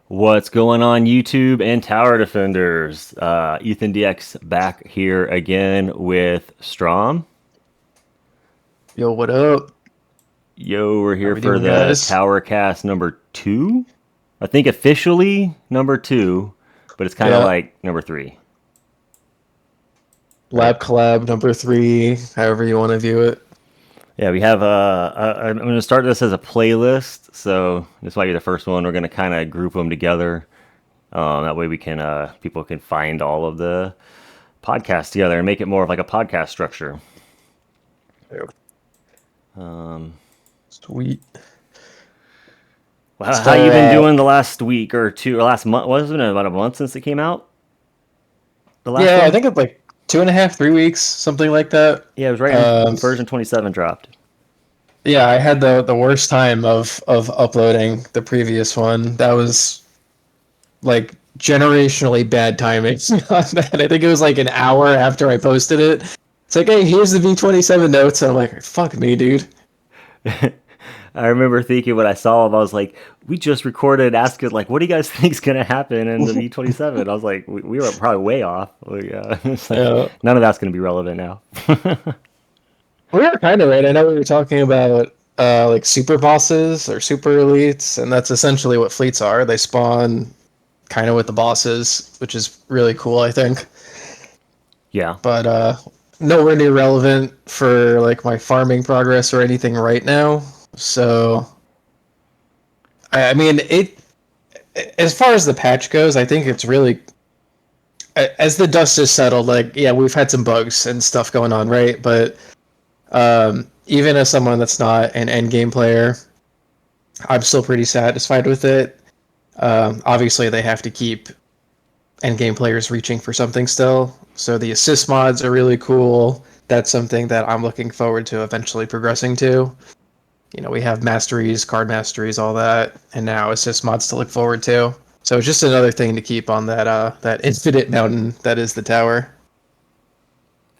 What's going on, YouTube and Tower Defenders? EthanDX back here again with Strom. Yo, what up? Yo, we're How here we for doing, the guys? Towercast number 2. I think officially number 2, but it's kind of Yeah, like number 3, right? Lab Collab number 3, however you want to view it. Yeah, we have. I'm going to start this as a playlist, so this might be the first one. We're going to kind of group them together. That way, we can people can find all of the podcasts together and make it more of like a podcast structure. Yo, Um, sweet. Well, how you been So, doing the last week or two, or last month? Wasn't it about a month since it came out? The last yeah, I one? think it's like 2.5, 3 weeks, something like that. Yeah, it was right when Um, version 27 dropped. yeah, I had the worst time of uploading the previous one. That was like generationally bad timing on that. I think it was like an hour after I posted it. It's like, hey, here's the V27 notes. And I'm like, fuck me, dude. I remember thinking when I saw him, I was like, we just recorded asking, like, what do you guys think is going to happen in the V27? I was like, we were probably way off. It's like, Yeah. none of that's going to be relevant now. We were kind of right. I know we were talking about like super bosses or super elites, and that's essentially what fleets are. They spawn kind of with the bosses, which is really cool, I think. Yeah. But nowhere near relevant for like my farming progress or anything right now. So I mean, it as far as the patch goes, I think it's really as the dust has settled. Like, yeah, we've had some bugs and stuff going on, right? But even as someone that's not an end game player, I'm still pretty satisfied with it. Obviously, they have to keep endgame players reaching for something still. So the assist mods are really cool. That's something that I'm looking forward to eventually progressing to. You know, we have masteries, card masteries, all that, and now assist mods to look forward to. So it's just another thing to keep on that infinite mountain that is the tower.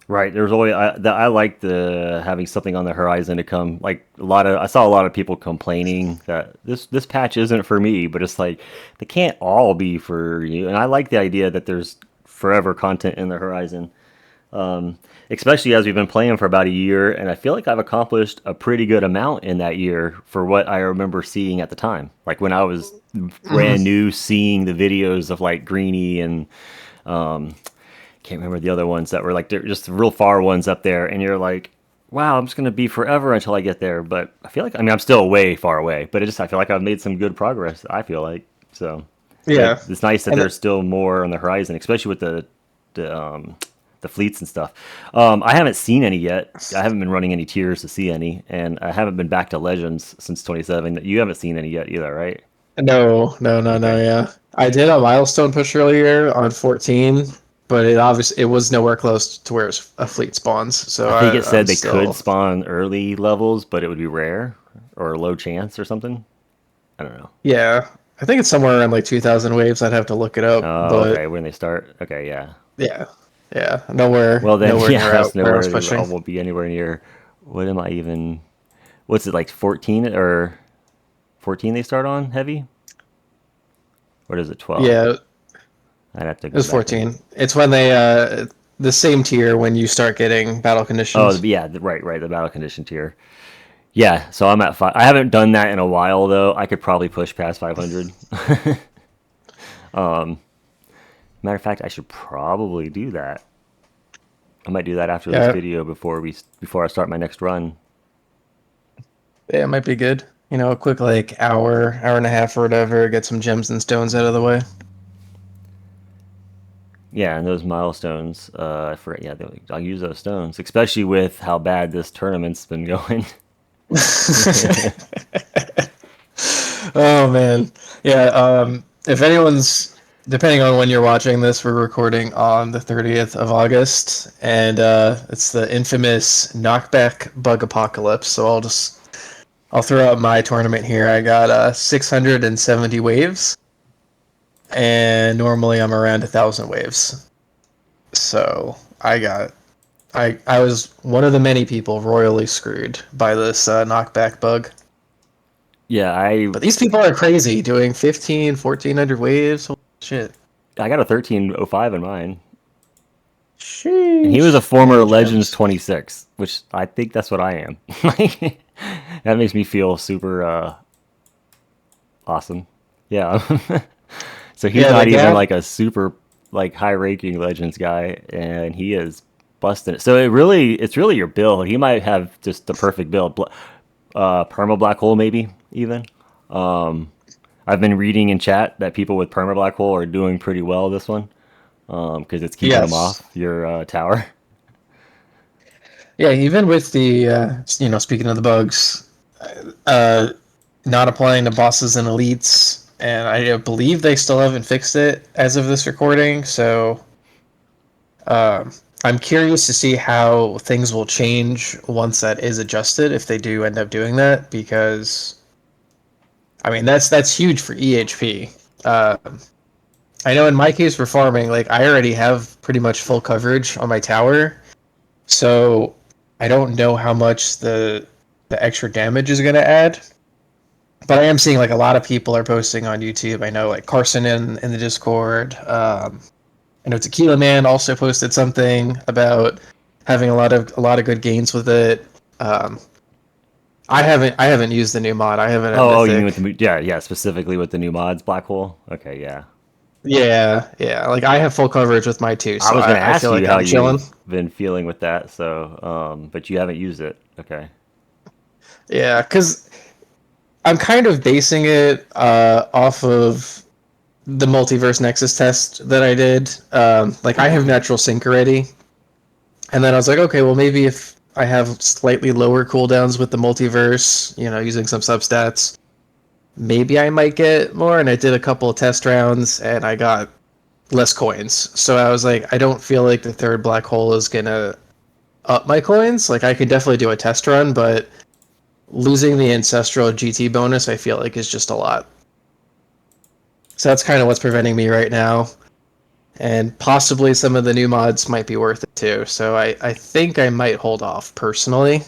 Right. There's always I like the having something on the horizon to come. Like I saw a lot of people complaining that this patch isn't for me, but it's like they can't all be for you. And I like the idea that there's forever content in the horizon. Especially as we've been playing for about a year, and I feel like I've accomplished a pretty good amount in that year for what I remember seeing at the time. Like when I was Mhm. brand new, seeing the videos of like Greeny and can't remember the other ones that were like they're just real far ones up there, and you're like, wow, I'm just gonna be forever until I get there. But I feel like I'm still way far away, but I feel like I've made some good progress. I feel like so. Yeah, It's nice that and there's still more on the horizon, especially with the the fleets and stuff. I haven't seen any yet. I haven't been running any tiers to see any, and I haven't been back to Legends since 27. You haven't seen any yet either, right? no, no, no, no. Okay. Yeah, I did a milestone push earlier on 14, but it was nowhere close to where a fleet spawns. So I think it I'm said they could still spawn early levels, but it would be rare or low chance or something. I don't know. yeah. I think it's somewhere around like 2,000 waves. I'd have to look it up, Oh, okay. but When they start. Okay, yeah. yeah, yeah, nowhere, Well, then, nowhere yeah, near that's out where I nowhere. was I pushing. won't be anywhere near. What am I even? What's it like? 14 or 14? They start on heavy, or is it 12? Yeah, it I'd have to go was back and. 14. It's when they the same tier when you start getting battle Oh, conditions. yeah, right. The battle condition tier. Yeah, so I'm at 5. I haven't done that in a while though. I could probably push past 500. Matter of fact, I should probably do that. I might do that after this Yeah, video before I start my next run. yeah, it might be good. You know, a quick like hour and a half or whatever, get some gems and stones out of the way. Yeah, and those milestones, I forget. Yeah, I'll use those stones, especially with how bad this tournament's been going. Oh man. Yeah, if anyone's depending on when you're watching this, we're recording on the 30th of August and it's the infamous knockback bug apocalypse. So I'll throw out my tournament here. I got 670 waves and normally I'm around 1,000 waves. So I was one of the many people royally screwed by this knockback bug. Yeah, I But these people are crazy doing 15, 1400 waves. Holy shit. I got a 1305 in mine. And he was a Sheesh. former Yeah, Legends gems. 26, which I think that's what I am. That makes me feel super awesome. Yeah. So he's Yeah, the not even gap. like a super like high ranking Legends guy, and he is busting it. So it's really your build. He might have just the perfect build. Perma black hole maybe even. I've been reading in chat that people with perma black hole are doing pretty well this one because it's keeping them Yes. off your tower. Yeah, even with the, speaking of the bugs, uh, not applying to bosses and elites, and I believe they still haven't fixed it as of this recording. So um, I'm curious to see how things will change once that is adjusted, if they do end up doing that, because I mean that's huge for EHP. Uh, I know in my case for farming, like I already have pretty much full coverage on my tower, so I don't know how much the extra damage is going to add. But I am seeing like a lot of people are posting on YouTube. I know like Carson in the Discord. I know Tequila Man also posted something about having a lot of good gains with it. Um, I haven't used the new mod. I haven't at Oh, you mean with Mythic. the yeah, specifically with the new mods, Black Hole? Okay, yeah. Yeah, yeah. Like I have full coverage with my two, I so was gonna I ask feel you like how I'm chilling. you've been feeling with that, so but you haven't used it. Okay. Yeah, because I'm kind of basing it off of the multiverse nexus test that I did. Like I have natural sync already, and then I was like, okay, well maybe if I have slightly lower cooldowns with the multiverse, using some substats, maybe I might get more. And I did a couple of test rounds, and I got less coins. So I was like, I don't feel like the third black hole is gonna up my coins. Like I could definitely do a test run, but losing the ancestral GT bonus, I feel like is just a lot. So that's kind of what's preventing me right now. And possibly some of the new mods might be worth it too. So I think I might hold off personally,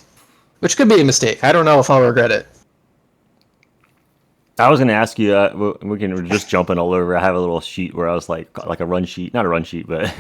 which could be a mistake. I don't know if I'll regret it. I was gonna ask you. We can just jumping all over. I have a little sheet where I was like a run sheet, not a run sheet, but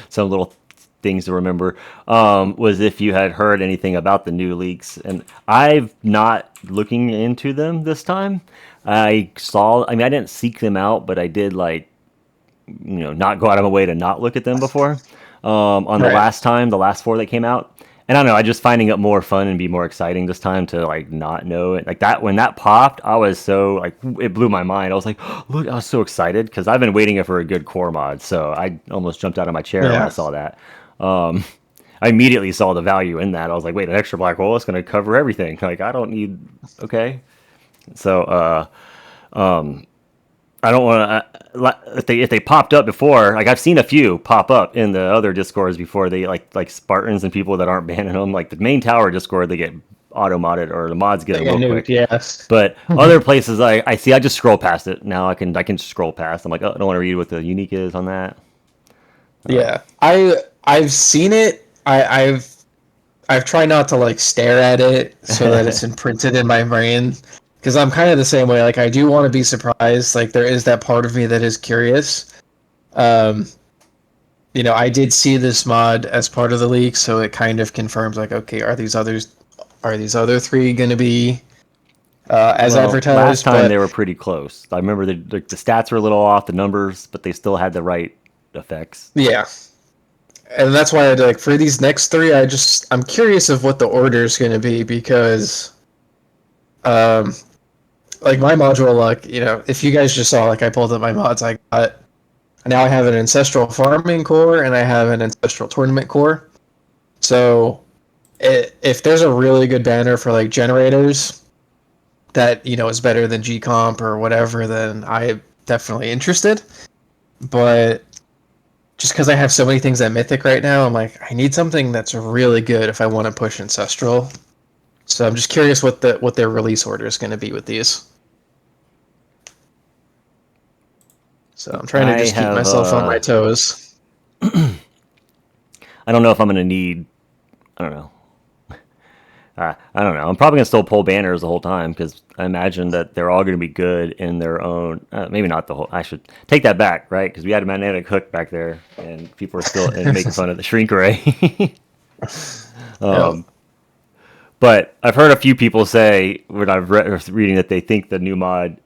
some little things to remember. Was if you had heard anything about the new leaks, and I've not looking into them this time. I saw. I mean, I didn't seek them out, but I did not go out of my way to not look at them before. On the Right. last time, the last four that came out, and I don't know, I just finding it more fun and be more exciting this time to like not know it. Like that when that popped, I was so like it blew my mind. I was like, look, I was so excited because I've been waiting for a good core mod, so I almost jumped out of my chair when I Yeah. saw that. Um, I immediately saw the value in that. I was like, wait, an extra black hole is going to cover everything. Like I don't need. Okay, so I don't want to. If they popped up before, like I've seen a few pop up in the other discords before, they like Spartans and people that aren't banning them. Like the main tower discord, they get auto modded or the mods get They them got real nuked, quick. yes. But other places, I see. I just scroll past it now. I can scroll past. I'm like, oh, I don't want to read what the unique is on that. Yeah. I've seen it. I've tried not to like stare at it so that it's imprinted in my brain, because I'm kind of the same way. Like I do want to be surprised. Like there is that part of me that is curious. Um, I did see this mod as part of the leak, so it kind of confirms like, okay, are these other three going to be as Well, last advertised? time But they were pretty close. I remember the stats were a little off, the numbers, but they still had the right effects. yeah, and that's why like for these next three, I'm curious of what the order is going to be, because um, like my module luck, if you guys just saw, like I pulled up my mods, I got now I have an ancestral farming core and I have an ancestral tournament core. So if there's a really good banner for like generators that is better than G Comp or whatever, then I'm definitely interested. But just because I have so many things at Mythic right now, I'm like, I need something that's really good if I want to push Ancestral. So I'm just curious what their release order is going to be with these. So I'm trying to I just keep have myself on my toes. I don't know if I'm gonna need. I don't know. I don't know. I'm probably gonna still pull banners the whole time because I imagine that they're all gonna be good in their own. Maybe not the whole. I should take that back, right? Because we had a magnetic hook back there, and people are still making fun of the shrink ray. Yep. But I've heard a few people say when I've reading that they think the new mod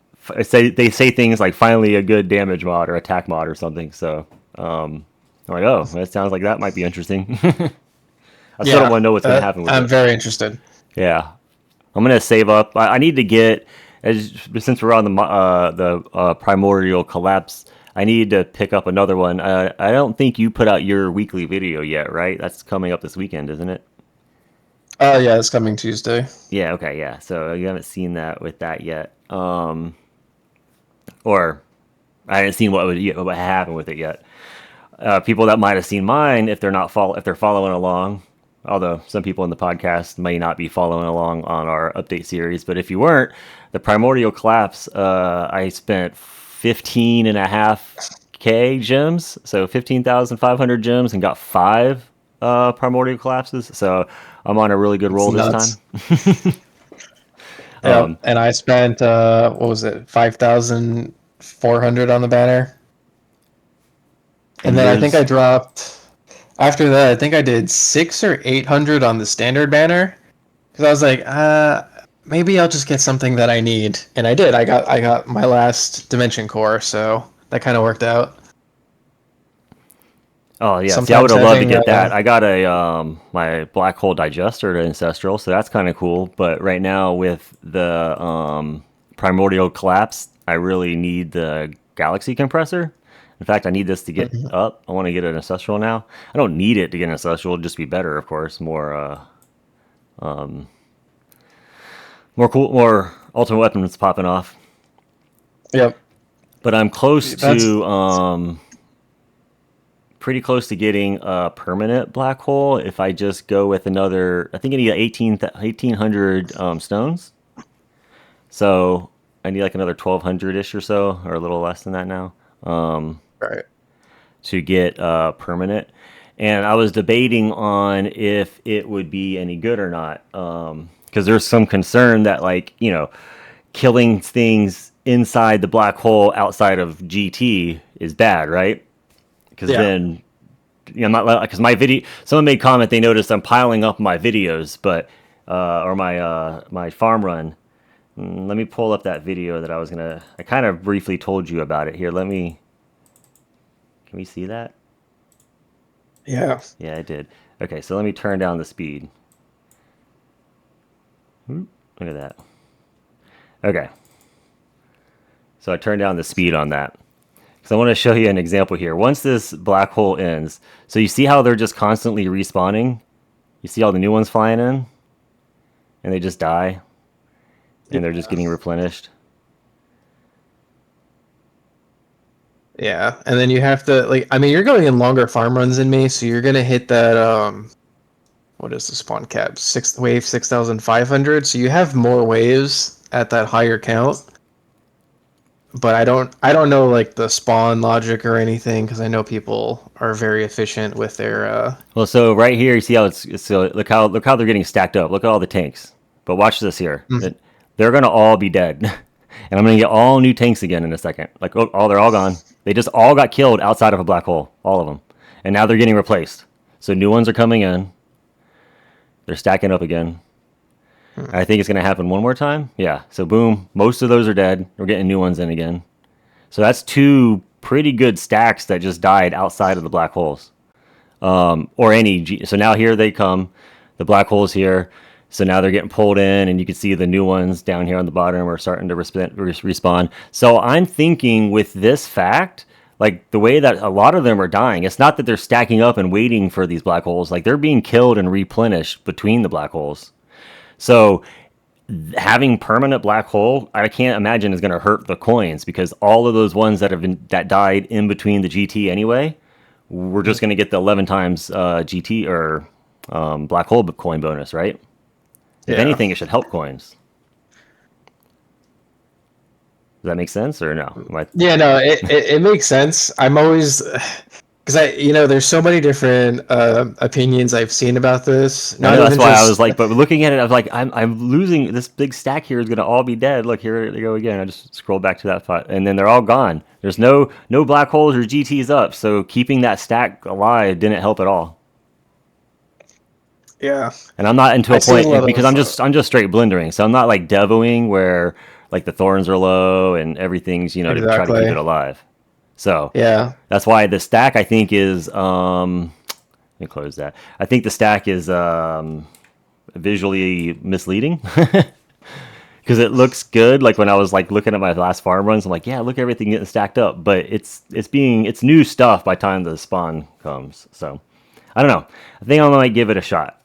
they say things like finally a good damage mod or attack mod or something. So I'm like, oh, that sounds like that might be interesting. I still don't Yeah, want to know what's going to happen with I'm it. very interested. Yeah, I'm gonna save up. I need to get since we're on the Primordial Collapse. I need to pick up another one. I don't think you put out your weekly video yet, right? That's coming up this weekend, isn't it? Yeah, it's coming Tuesday. Yeah. Okay. Yeah. So you haven't seen that with that yet, or I haven't seen what happened with it yet. People that might have seen mine, if they're following along, although some people in the podcast may not be following along on our update series, but if you weren't, the Primordial Collapse, I spent 15.5K gems, so 15,500 gems, and got 5 Primordial Collapses. So I'm on a really good It's roll this nuts. time. Yep. And I spent what was it, 5,400 on the banner, and And then I think yours, I dropped. After that, I think I did 600 or 800 on the standard banner because I was like, maybe I'll just get something that I need, and I did. I got my last Dimension Core, so that kind of worked out. oh yeah, see, I would Sometimes have loved to having get that. I got a my black hole digester to ancestral, so that's kind of cool. But right now with the Primordial Collapse, I really need the galaxy compressor. In fact, I need this to get Mhm. up. I want to get an ancestral now. I don't need it to get an ancestral; it'd just be better, of course. More cool, more ultimate weapons popping off. Yep, But I'm close that's to pretty close to getting a permanent black hole if I just go with another. I think I need 1,800 stones. So I need like another 1,200 ish or so, or a little less than that now, right. to get permanent. And I was debating on if it would be any good or not, because there's some concern that, like, killing things inside the black hole outside of GT is bad, right? Because Yeah. then I'm not, because my video. Someone made comment they noticed I'm piling up my videos, but or my farm run. Let me pull up that video that I was gonna. I kind of briefly told you about it here. Let me. Can we see that? Yeah. Yeah, I did. Okay, so let me turn down the speed. Look at that. Okay, so I turned down the speed on that. So I want to show you an example here. Once this black hole ends, so you see how they're just constantly respawning? You see all the new ones flying in? And they just die? And they're just Yeah. getting replenished? Yeah. And then you have to like I mean you're going in longer farm runs than me, so you're gonna hit that what is the spawn cap? Wave 6,500. So you have more waves at that higher count. But I don't know like the spawn logic or anything because I know people are very efficient with their Well, so right here, you see how so look how they're getting stacked up. Look at all the tanks. But watch this here. Mhm. They're gonna all be dead, and I'm gonna get all new tanks again in a second. Like, oh, they're all gone. They just all got killed outside of a black hole, all of them, and now they're getting replaced. So new ones are coming in. They're stacking up again. Hmm. I think it's gonna happen one more time. Yeah. So boom, most of those are dead. We're getting new ones in again. So that's two pretty good stacks that just died outside of the black holes. Or any so now here they come, the black holes here, so now they're getting pulled in, and you can see the new ones down here on the bottom are starting to respawn. So I'm thinking with this fact, like the way that a lot of them are dying, it's not that they're stacking up and waiting for these black holes, like they're being killed and replenished between the black holes. So having permanent black hole, I can't imagine is going to hurt the coins because all of those ones that died in between the GT anyway, we're just going to get the 11 times GT or black hole coin bonus, right? If Yeah. anything, it should help coins. Does that make sense or no? Yeah, no, it makes sense. I'm always because there's so many different opinions I've seen about this. I Not know, that's even why I was just like, but looking at it, I was like, I'm losing. This big stack here is gonna all be dead. Look, here they go again. I just scrolled back to that spot, and then they're all gone. There's no black holes or GTs up, so keeping that stack alive didn't help at all. yeah. And I'm not into I a see a point lot because of I'm just straight blendering, so I'm not like devoing where like the thorns are low and everything's to try to keep it exactly. alive. So Yeah. that's why the stack I think is let me close that. I think the stack is visually misleading because it looks good. Like when I was like looking at my last farm runs, I'm like, yeah, look at everything getting stacked up, but it's new stuff by the time the spawn comes. So I don't know. I think I might give it a shot.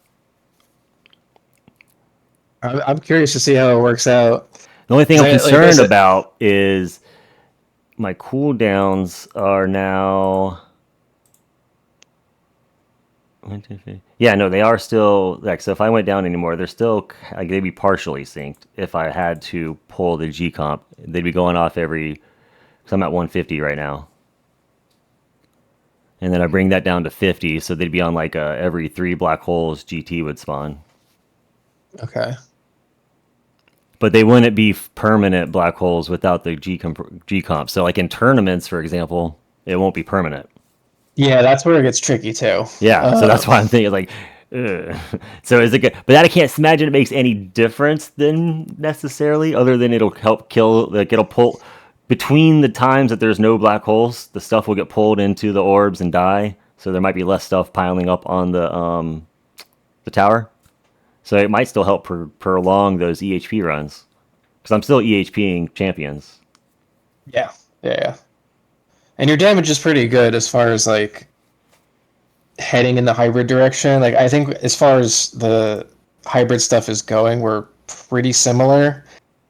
I'm curious to see how it works out. The only thing Because I'm I concerned said, about is my cooldowns are now. Yeah, no, they are still like. So if I went down anymore, they're still like they'd be partially synced. If I had to pull the G comp, they'd be going off every. Because I'm at 150 right now, and then I bring that down to 50, so they'd be on like every 3 black holes GT would spawn. okay. But they wouldn't be permanent black holes without the G comp. So like in tournaments, for example, it won't be permanent. Yeah, that's where it gets tricky too. Yeah, so that's Um, why I'm thinking like, ugh. So is it good? But that I can't imagine it makes any difference then necessarily, other than it'll help kill. Like it'll pull between the times that there's no black holes, the stuff will get pulled into the orbs and die. So there might be less stuff piling up on the tower. So it might still help prolong those EHP runs because I'm still EHPing champions. yeah, yeah. And your damage is pretty good as far as like heading in the hybrid direction. Like I think as far as the hybrid stuff is going, we're pretty similar.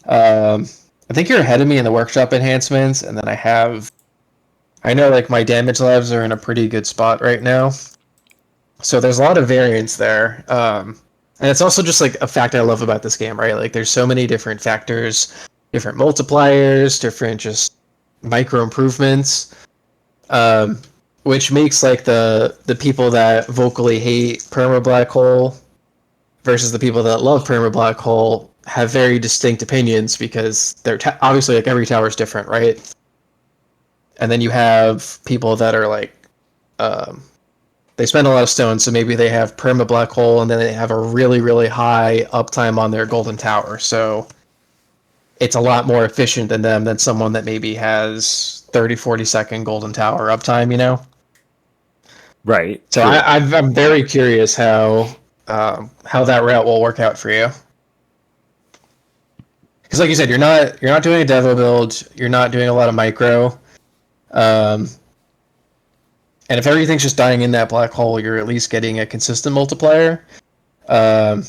Um, I think you're ahead of me in the workshop enhancements, and then I know like my damage labs are in a pretty good spot right now. So there's a lot of variance there. And it's also just like a fact I love about this game, right? Like there's so many different factors, different multipliers, different just micro improvements, um, which makes like the people that vocally hate perma black hole versus the people that love perma black hole have very distinct opinions because obviously like every tower is different, right? And then you have people that are like um, they spend a lot of stones, so maybe they have perma black hole and then they have a really really high uptime on their golden tower, so it's a lot more efficient than them than someone that maybe has 30-40 second golden tower uptime. Right. So True. I'm very curious how that route will work out for you. Because like you said, you're not doing a Devo build, you're not doing a lot of micro, um, and if everything's just dying in that black hole, you're at least getting a consistent multiplier. Um,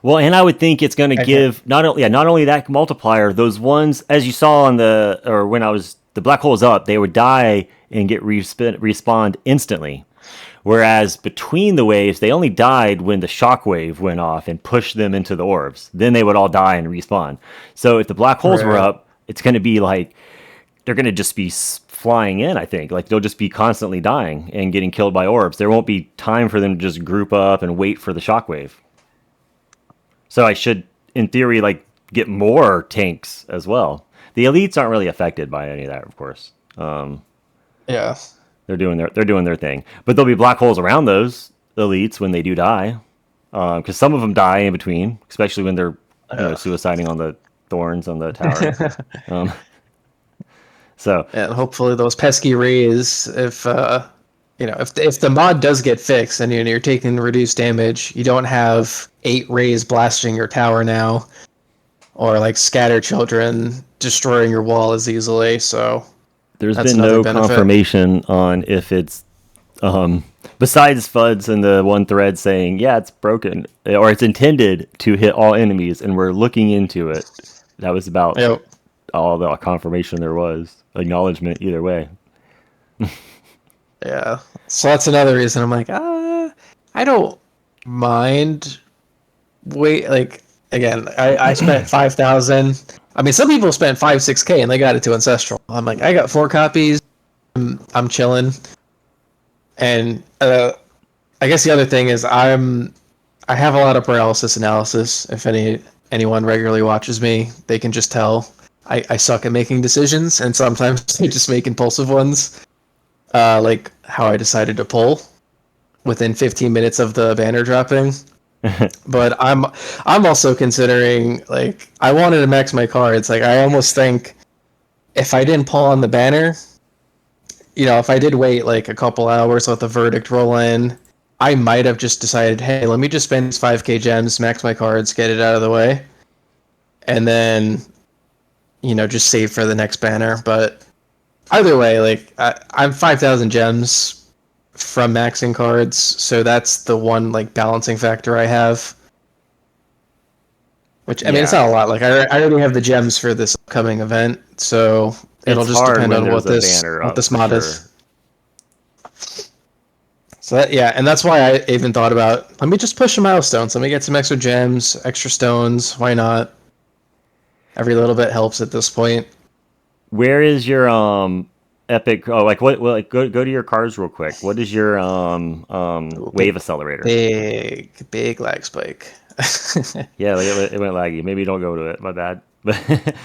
Well, and I would think it's going to okay. give not only that multiplier, those ones as you saw on when I was the black holes up, they would die and get respawned instantly. Whereas between the waves, they only died when the shockwave went off and pushed them into the orbs. Then they would all die and respawn. So if the black holes were Right. up, it's going to be like they're going to just be flying in. I think like they'll just be constantly dying and getting killed by orbs. There won't be time for them to just group up and wait for the shockwave. So I should, in theory, like get more tanks as well. The elites aren't really affected by any of that, of course. Yeah. They're doing their thing, but there'll be black holes around those elites when they do die, because some of them die in between, especially when they're Yeah. suiciding on the thorns on the tower. Um, so And hopefully those pesky rays, if the mod does get fixed and you're taking reduced damage, you don't have 8 rays blasting your tower now, or like scatter children destroying your wall as easily. So there's that's been another no benefit. confirmation on if it's besides Fuds in the one thread saying, yeah, it's broken or it's intended to hit all enemies, and we're looking into it. That was about Yep. all the confirmation there was. Acknowledgement either way. Yeah. So that's another reason I'm like, I don't mind. Wait, like again, I spent 5,000. I mean, some people spent 5-6K and they got it to ancestral. I'm like, I got 4 copies. I'm chilling. And I guess the other thing is I have a lot of paralysis analysis. If anyone regularly watches me, they can just tell I suck at making decisions, and sometimes I just make impulsive ones. Like how I decided to pull within 15 minutes of the banner dropping. But I'm also considering, like, I wanted to max my cards. Like, I almost think if I didn't pull on the banner, if I did wait like a couple hours, let the verdict roll in, I might have just decided, hey, let me just spend these 5k gems, max my cards, get it out of the way, and then just save for the next banner. But either way, like, I'm 5,000 gems from maxing cards, so that's the one like balancing factor I have. Which, I mean, it's Yeah, not a lot. Like, I already have the gems for this upcoming event, so it'll it's just hard depend when on there's what a this banner what up this for mod sure. is. So yeah, and that's why I even thought about, let me just push some milestones. Let me get some extra gems, extra stones. Why not? Every little bit helps at this point. Where is your epic? Oh, like what? Well, like go to your cards real quick. What is your Ooh, wave accelerator? big lag spike. Yeah, like it went laggy. Maybe don't go to it. My bad. But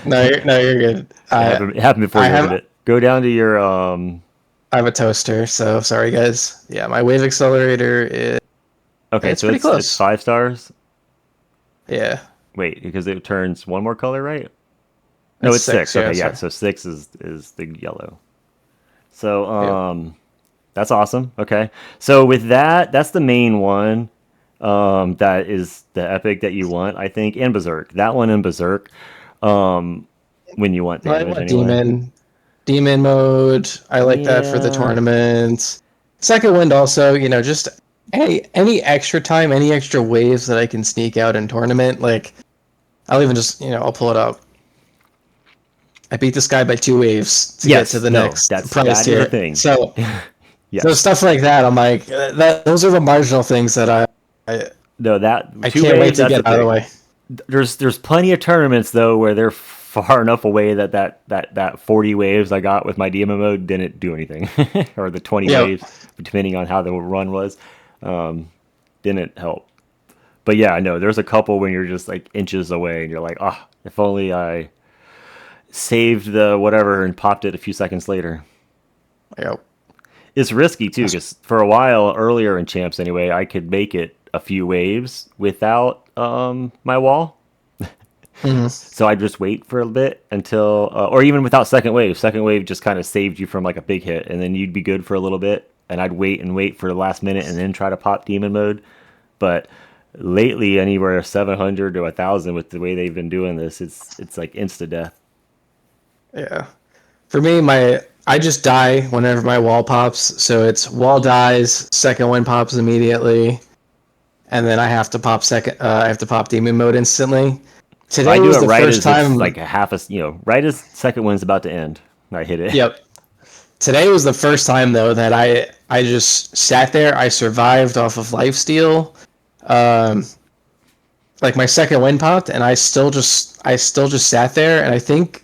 No, you're good. it happened before I you opened have it. Go down to your I have a toaster, so sorry guys. Yeah, my wave accelerator is, Okay, it's so pretty it's close. 5 stars. Yeah, Wait, because it turns one more color, right? No, it's it's six. six. Yeah, Okay, yeah. sorry. So six is the yellow. So Yep. that's awesome. Okay, so with that, that's the main one. That is the epic that you want, I think, and Berserk. That one and Berserk. Um, when you want I damage want anyway. demon mode. I like that for the Yeah. tournament. Second wind also, just any extra time, any extra waves that I can sneak out in tournament. Like, I'll even just, I'll pull it up. I beat this guy by 2 waves to get to Yes. the No. next prize That is a tier. thing. So Yes. stuff like that, I'm like, those are the marginal things that I No. That I two can't wait waves. to That's get a out of the thing. way. There's plenty of tournaments though where they're far enough away that 40 waves I got with my demon mode didn't do anything, or the 20 Yeah, waves, depending on how the run was, didn't help. But yeah, I know there's a couple when you're just like inches away and you're like, ah, oh, if only I saved the whatever and popped it a few seconds later. yeah. It's risky too because for a while earlier in champs anyway, I could make it a few waves without my wall. Mhm. So I'd just wait for a bit until, or even without second wave. Second wave just kind of saved you from like a big hit, and then you'd be good for a little bit. And I'd wait and wait for the last minute, and then try to pop demon mode. But lately, anywhere 700 to 1,000 with the way they've been doing this, it's like insta death. Yeah. For me, I just die whenever my wall pops. So it's wall dies, second one pops immediately, and then I have to pop second. I have to pop demon mode instantly. I Today do it was the right first as it's time. like a half a, right as second one's about to end. I hit it. Yep. Today was the first time though that I just sat there. I survived off of lifesteal. Um, like my second win popped, and I still just sat there. And I think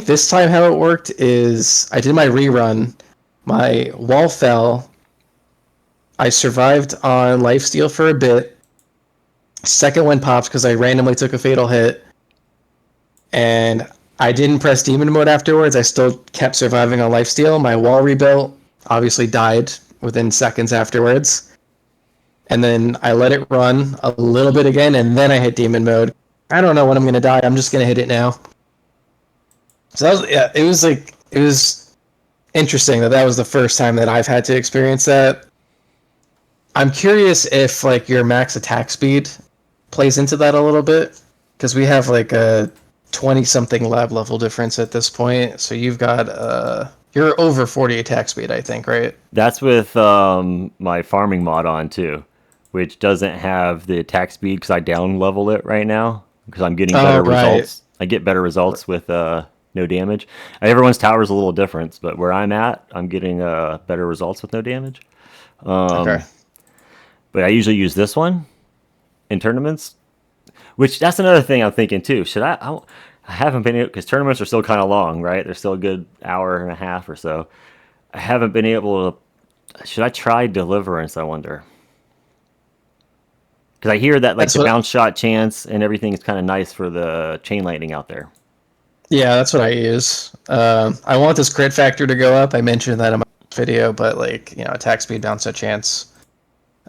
this time how it worked is I did my rerun. My wall fell. I survived on lifesteal for a bit. Second one popped because I randomly took a fatal hit, and I didn't press demon mode afterwards. I still kept surviving on lifesteal. My wall rebuilt. Obviously died within seconds afterwards, and then I let it run a little bit again, and then I hit demon mode. I don't know when I'm gonna die. I'm just gonna hit it now. So that was, yeah, it was interesting that was the first time that I've had to experience that. I'm curious if like your max attack speed plays into that a little bit, because we have like a 20 something lab level difference at this point. So you're over 40 attack speed, I think, right? That's with my farming mod on too, which doesn't have the attack speed because I down level it right now because I'm getting Oh, better right. results. I get better results with no damage. Everyone's tower is a little different, but where I'm at, I'm getting better results with no damage. Okay. But I usually use this one in tournaments, which that's another thing I'm thinking too. Should I haven't been able because tournaments are still kind of long, right? They're still a good hour and a half or so. I haven't been able to Should I try Deliverance, I wonder? Because I hear that like That's the what. bounce shot chance and everything is kind of nice for the chain lightning out there. Yeah, that's what I use. I want this crit factor to go up. I mentioned that in my video, but like attack speed, bounce set chance.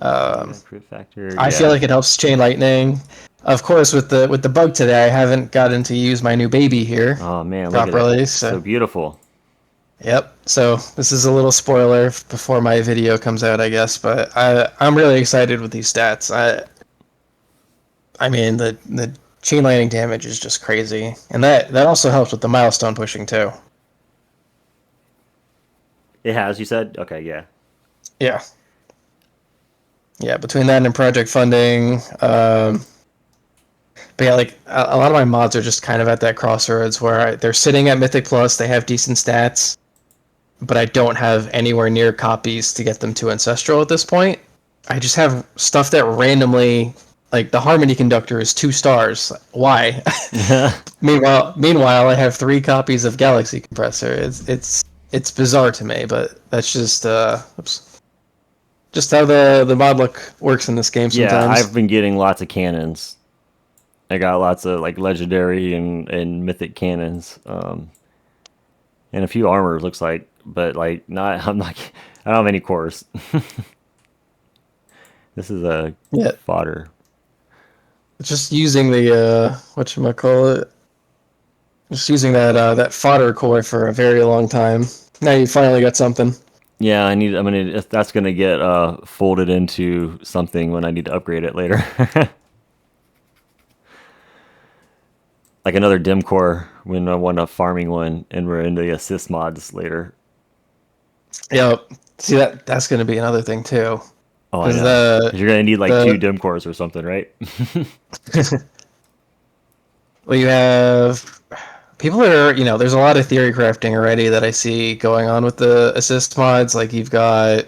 Um, Yeah, crit factor. I feel Yeah. like it helps chain lightning. Of course, with the bug today, I haven't gotten to use my new baby here Oh man, look at that. properly. It's so So, beautiful. yep. So this is a little spoiler before my video comes out, I guess. But I'm really excited with these stats. I mean the chain lightning damage is just crazy, and that also helps with the milestone pushing too. It has, you said? Okay, yeah. Yeah. Yeah, between that and project funding, but yeah, like a lot of my mods are just kind of at that crossroads where they're sitting at Mythic Plus, they have decent stats, but I don't have anywhere near copies to get them to Ancestral at this point. I just have stuff that randomly, like the Harmony Conductor is 2 stars. Why? meanwhile, I have 3 copies of Galaxy Compressor. It's bizarre to me, but that's just how the mod look works in this game Yeah, I've sometimes. been getting lots of cannons. I got lots of like legendary and mythic cannons, and a few armors looks like, but like not. I'm not. I don't have any cores. This is a Yeah, fodder. just using the whatchamacallit, just using that fodder core for a very long time. Now you finally got something. Yeah, I need. I'm gonna. That's gonna get folded into something when I need to upgrade it later. Like another dim core when I want a farming one, and we're in the assist mods later. Yep. See that's going to be another thing too, Oh, I because know. Because you're gonna need like two the dim cores or something, right? well, you have people are there's a lot of theory crafting already that I see going on with the assist mods. Like you've got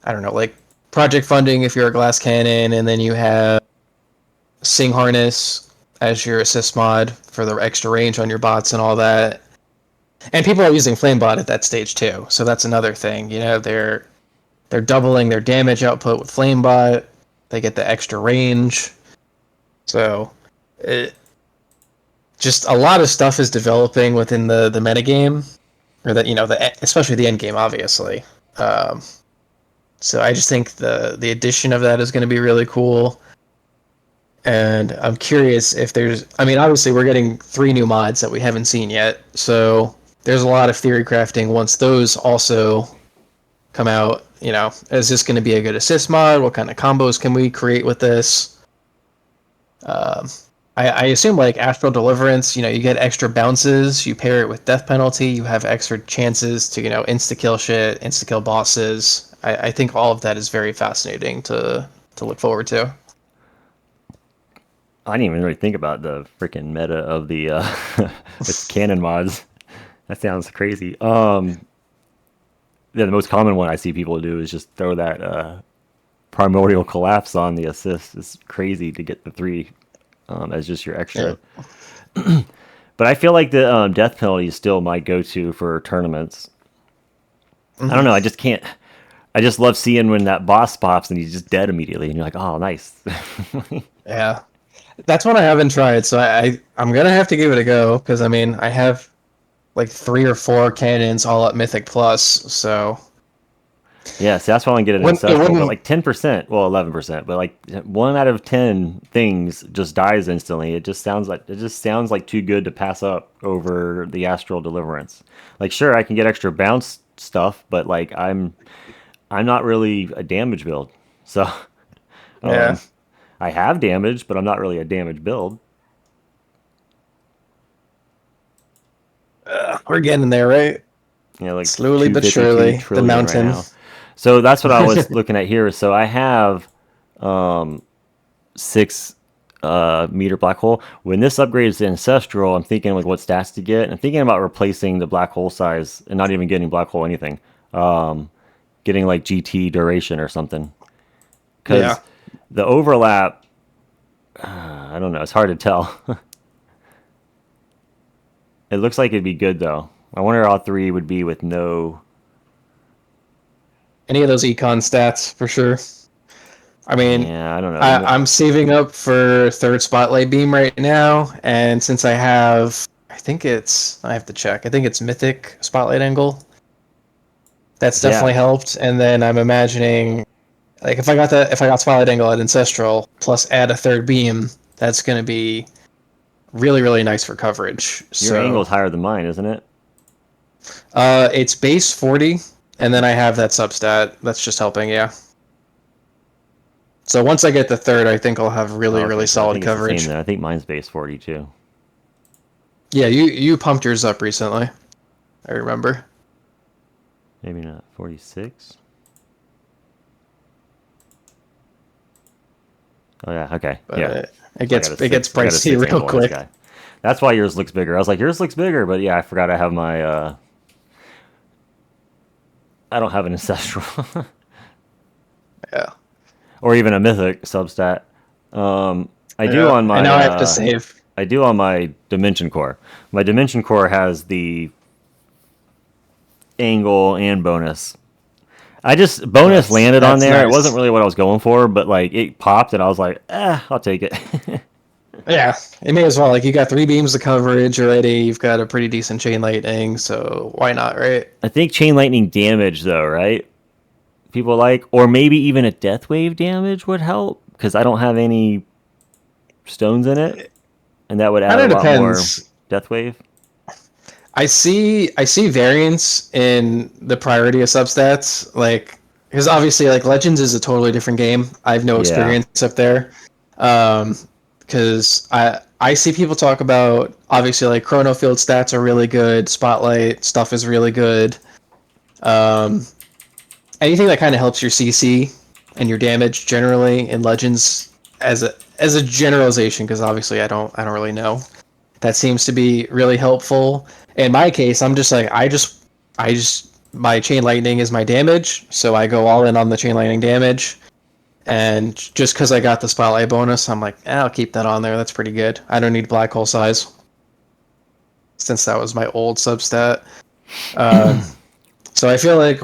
I don't know like project funding if you're a glass cannon, and then you have Sing Harness as your assist mod for the extra range on your bots and all that. And people are using Flamebot at that stage too, so that's another thing. They're doubling their damage output with Flamebot. They get the extra range. So it, just a lot of stuff is developing within the metagame, or that especially the end game, obviously. Um, so I just think the addition of that is going to be really cool. And I'm curious if there's. I mean, obviously we're getting 3 new mods that we haven't seen yet, so there's a lot of theory crafting once those also come out. Is this going to be a good assist mod? What kind of combos can we create with this? Um, I assume like Astral Deliverance, you get extra bounces. You pair it with Death Penalty, you have extra chances to insta kill shit, insta kill bosses. I think all of that is very fascinating to look forward to. I didn't even really think about the freaking meta of the its canon mods. That sounds crazy. Yeah, the most common one I see people do is just throw that Primordial Collapse on the assist. It's crazy to get the 3 as just your Yeah. extra. But I feel like the death penalty is still my go-to for tournaments. I don't know. I Hmm. just can't. I just love seeing when that boss pops and he's just dead immediately, and you're like, oh, nice. Yeah. That's one I haven't tried, so I'm gonna have to give it a go because I mean I have like 3 or 4 cannons all at Mythic Plus, so Yeah, see, that's why I want to get an it ancestral, but wouldn't. like 10%, well, 11%, but like 1 out of 10 things just dies instantly. It just sounds like too good to pass up over the astral deliverance. Like, sure, I can get extra bounce stuff, but like I'm not really a damage build, so Yeah, I have damage, but I'm not really a damage build. we're getting there, right? Like Slowly but 252 surely, the trillion right mountain. now. So that's what I was looking at here. So I have 6 meter black hole. When this upgrades to ancestral, I'm thinking like what stats to get. I'm thinking about replacing the black hole size and not even getting black hole anything. Getting like GT duration or something. Yeah, Because the overlap, I don't know. It's hard to tell. It looks like it'd be good though. I wonder how 3 would be with no. any of those econ stats for sure. I mean, Yeah, I don't know. I'm saving up for third spotlight beam right now, and since I have, I have to check. I think it's mythic spotlight angle. That's definitely Yeah, helped. And then I'm imagining, like, if I got spotlight angle at ancestral plus add a third beam, that's going to be really really nice for coverage. your So angle's higher than mine, isn't it? it's base 40, and then I have that substat that's just helping. Yeah. So once I get the third, I think I'll have Oh, really okay, really so I solid think it's the same coverage. then. I think mine's base 40 too. Yeah, you pumped yours up recently. I remember. Maybe not 46. Oh yeah, okay, But yeah. it So gets it gets I got a pricey six real angle on this quick. guy. That's why yours looks bigger. I was like, yours looks bigger, but yeah, I forgot I have my. I don't have an ancestral Yeah. or even a mythic substat. I do Yeah. on And my. now I have to save. I do on my dimension core. My dimension core has the angle and bonus. I just Oh, bonus landed on that's there. It wasn't nice. really what I was going for, but like it popped, and I was like, I'll take it. Yeah, it may as well. Like you got three beams of coverage already. You've got a pretty decent chain lightning, so why not, right? I think chain lightning damage though, right? People like, or maybe even a death wave damage would help because I don't have any stones in it, and that would add Kind a of lot more depends. death wave. I see variance in the priority of substats, like because obviously like Legends is a totally different game. I have no Yeah, experience up there. Because I see people talk about obviously like chrono field stats are really good, spotlight stuff is really good. Um, anything that kind of helps your CC and your damage generally in Legends as a generalization, because obviously I don't really know. That seems to be really helpful. In my case, I'm just like I just my chain lightning is my damage, so I go all in on the chain lightning damage. And just because I got the spotlight bonus, I'm like, I'll keep that on there. That's pretty good. I don't need black hole size since that was my old substat. Um, so I feel like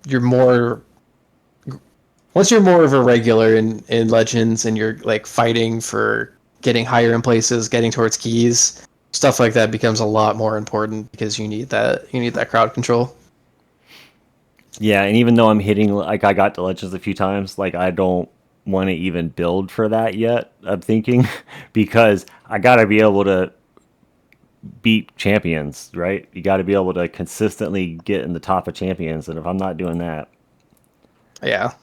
you're more once you're more of a regular in Legends and you're like fighting for getting higher in places, getting towards keys, stuff like that becomes a lot more important because you need that crowd control. yeah, and even though I'm hitting like I got to legends a few times, like I don't want to even build for that yet. I'm thinking because I gotta be able to beat champions, right? You got to be able to consistently get in the top of champions, and if I'm not doing that, Yeah.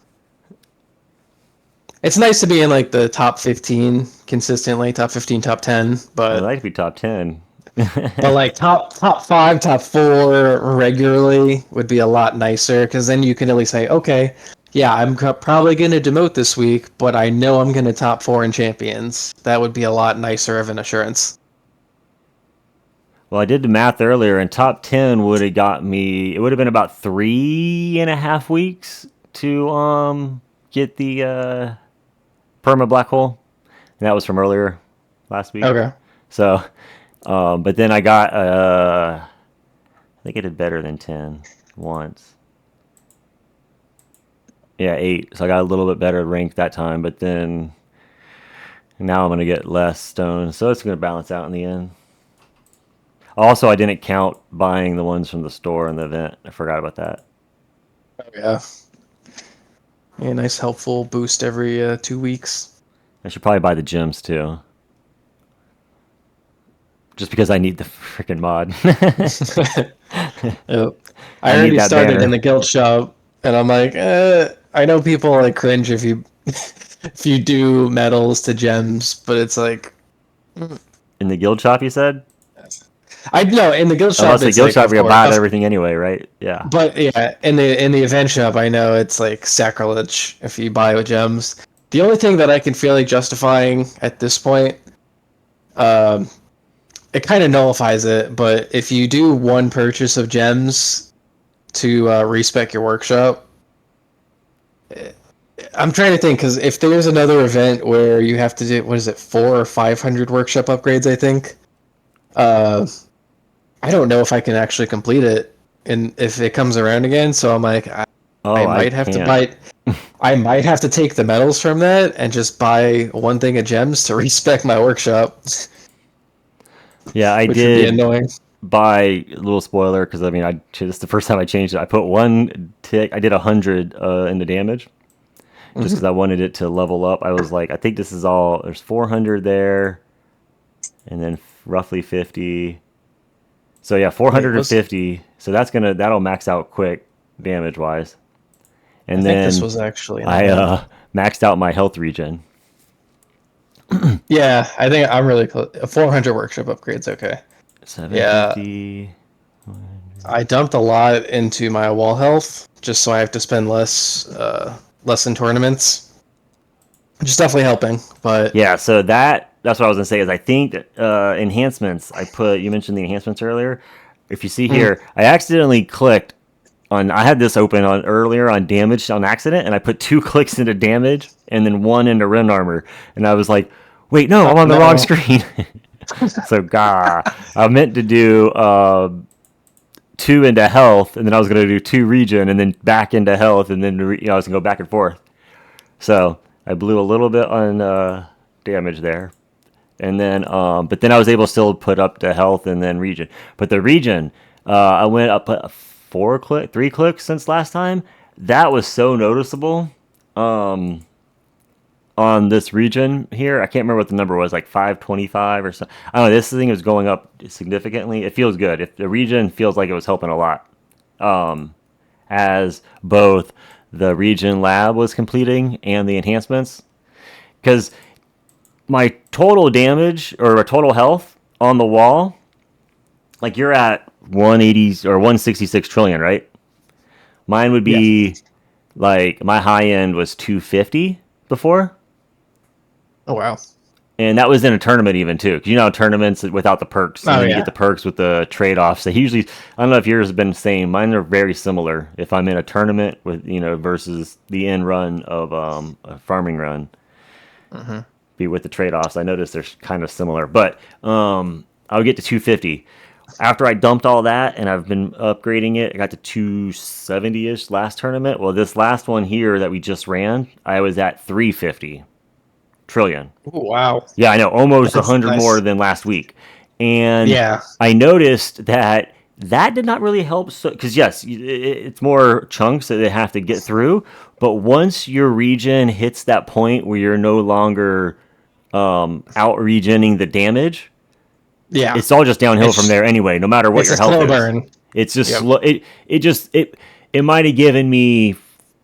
It's nice to be in like the top 15 consistently, top 15, top 10, I'd like to be top 10. but like top 5, top 4 regularly would be a lot nicer because then you can at least say, okay, yeah, probably going to demote this week, but I know I'm going to top 4 in champions. That would be a lot nicer of an assurance. Well, I did the math earlier, and top 10 would have got me. It would have been about 3.5 weeks to get the perma black hole, and that was from earlier last week. Okay. So, but then I got I think I did better than 10 once. Yeah, 8. So I got a little bit better rank that time, but then now I'm gonna get less stones, so it's gonna balance out in the end. Also, I didn't count buying the ones from the store in the event. I forgot about that. Oh, yeah. A nice helpful boost every 2 weeks. I should probably buy the gems too, just because I need the freaking mod. Yep. I I need already that started in banner the guild shop, and I'm like, I know people like cringe if you if you do medals to gems, but it's like in the guild shop. You said. I know in the guild I was about shop to say it's guild like shop. of We course, buy everything anyway, right? Yeah. but yeah, in the event shop I know it's like sacrilege if you buy with gems. The only thing that I can feel like justifying at this point, um, it kind of nullifies it, but if you do one purchase of gems to respec your workshop, I'm trying to think because if there's another event where you have to do what is it 400 or 500 workshop upgrades, I think. Uh, I don't know if I can actually complete it and if it comes around again. So I'm like, I Oh, I might have to can't. buy. I might have to take the metals from that and just buy one thing of gems to respec my workshop, Yeah, I which would be did annoying. buy a little spoiler because I mean, this is the first time I changed it. I put one tick. I did 100 in the damage just because Mhm. I wanted it to level up. I was like, I think this is all. There's 400 there, and then roughly 50. So yeah, Wait, was 450. So that'll max out quick damage wise. I And think this then was actually an I event. maxed out my health regen. Yeah, I think I'm really close. 400 workshop upgrades. Okay. Yeah, 750. I dumped a lot into my wall health just so I have to spend less in tournaments. Which is definitely helping, but Yeah, so that's what I was gonna say is I think that, enhancements. You mentioned the enhancements earlier. If you see mm, here, I accidentally clicked on. I had this open on earlier on damage on accident, and I put 2 clicks into damage and then one into rend armor, and I was like, wait, no, oh I'm on the wrong no. screen. So, I meant to do two into health, and then I was gonna do two regen, and then back into health, and then I was gonna go back and forth. So I blew a little bit on damage there, and then but then I was able to still put up the health and then regen. But the regen, I went up 3 clicks since last time. That was so noticeable on this region here. I can't remember what the number was, like 525 or so. I don't know. This thing is going up significantly. It feels good. If the region feels like it was helping a lot, as both the region lab was completing and the enhancements, because my total damage or total health on the wall, like you're at 180 or 166 trillion, right? Mine would Yeah. be like my high end was 250 before, Oh wow. and that was in a tournament even too. 'Cause tournaments without the perks, and Oh then you get yeah. the perks with the trade offs. They usually, I don't know if yours has been the same. Mine are very similar. If I'm in a tournament with versus the end run of a farming run, Hmm. be with the trade offs. I noticed they're kind of similar, but I would get to 250. After I dumped all that and I've been upgrading it, I got to 270 ish last tournament. Well, this last one here that we just ran, I was at 350 trillion. Ooh, wow. Yeah, I know, almost That's 100 more nice. than last week. And Yeah. I noticed that did not really help. So, because yes, it's more chunks that they have to get through. But once your region hits that point where you're no longer out regening the damage, Yeah. it's all just downhill from It's there anyway. No matter what it's your a health slow is, burn. it's just Yep. slow. It might have given me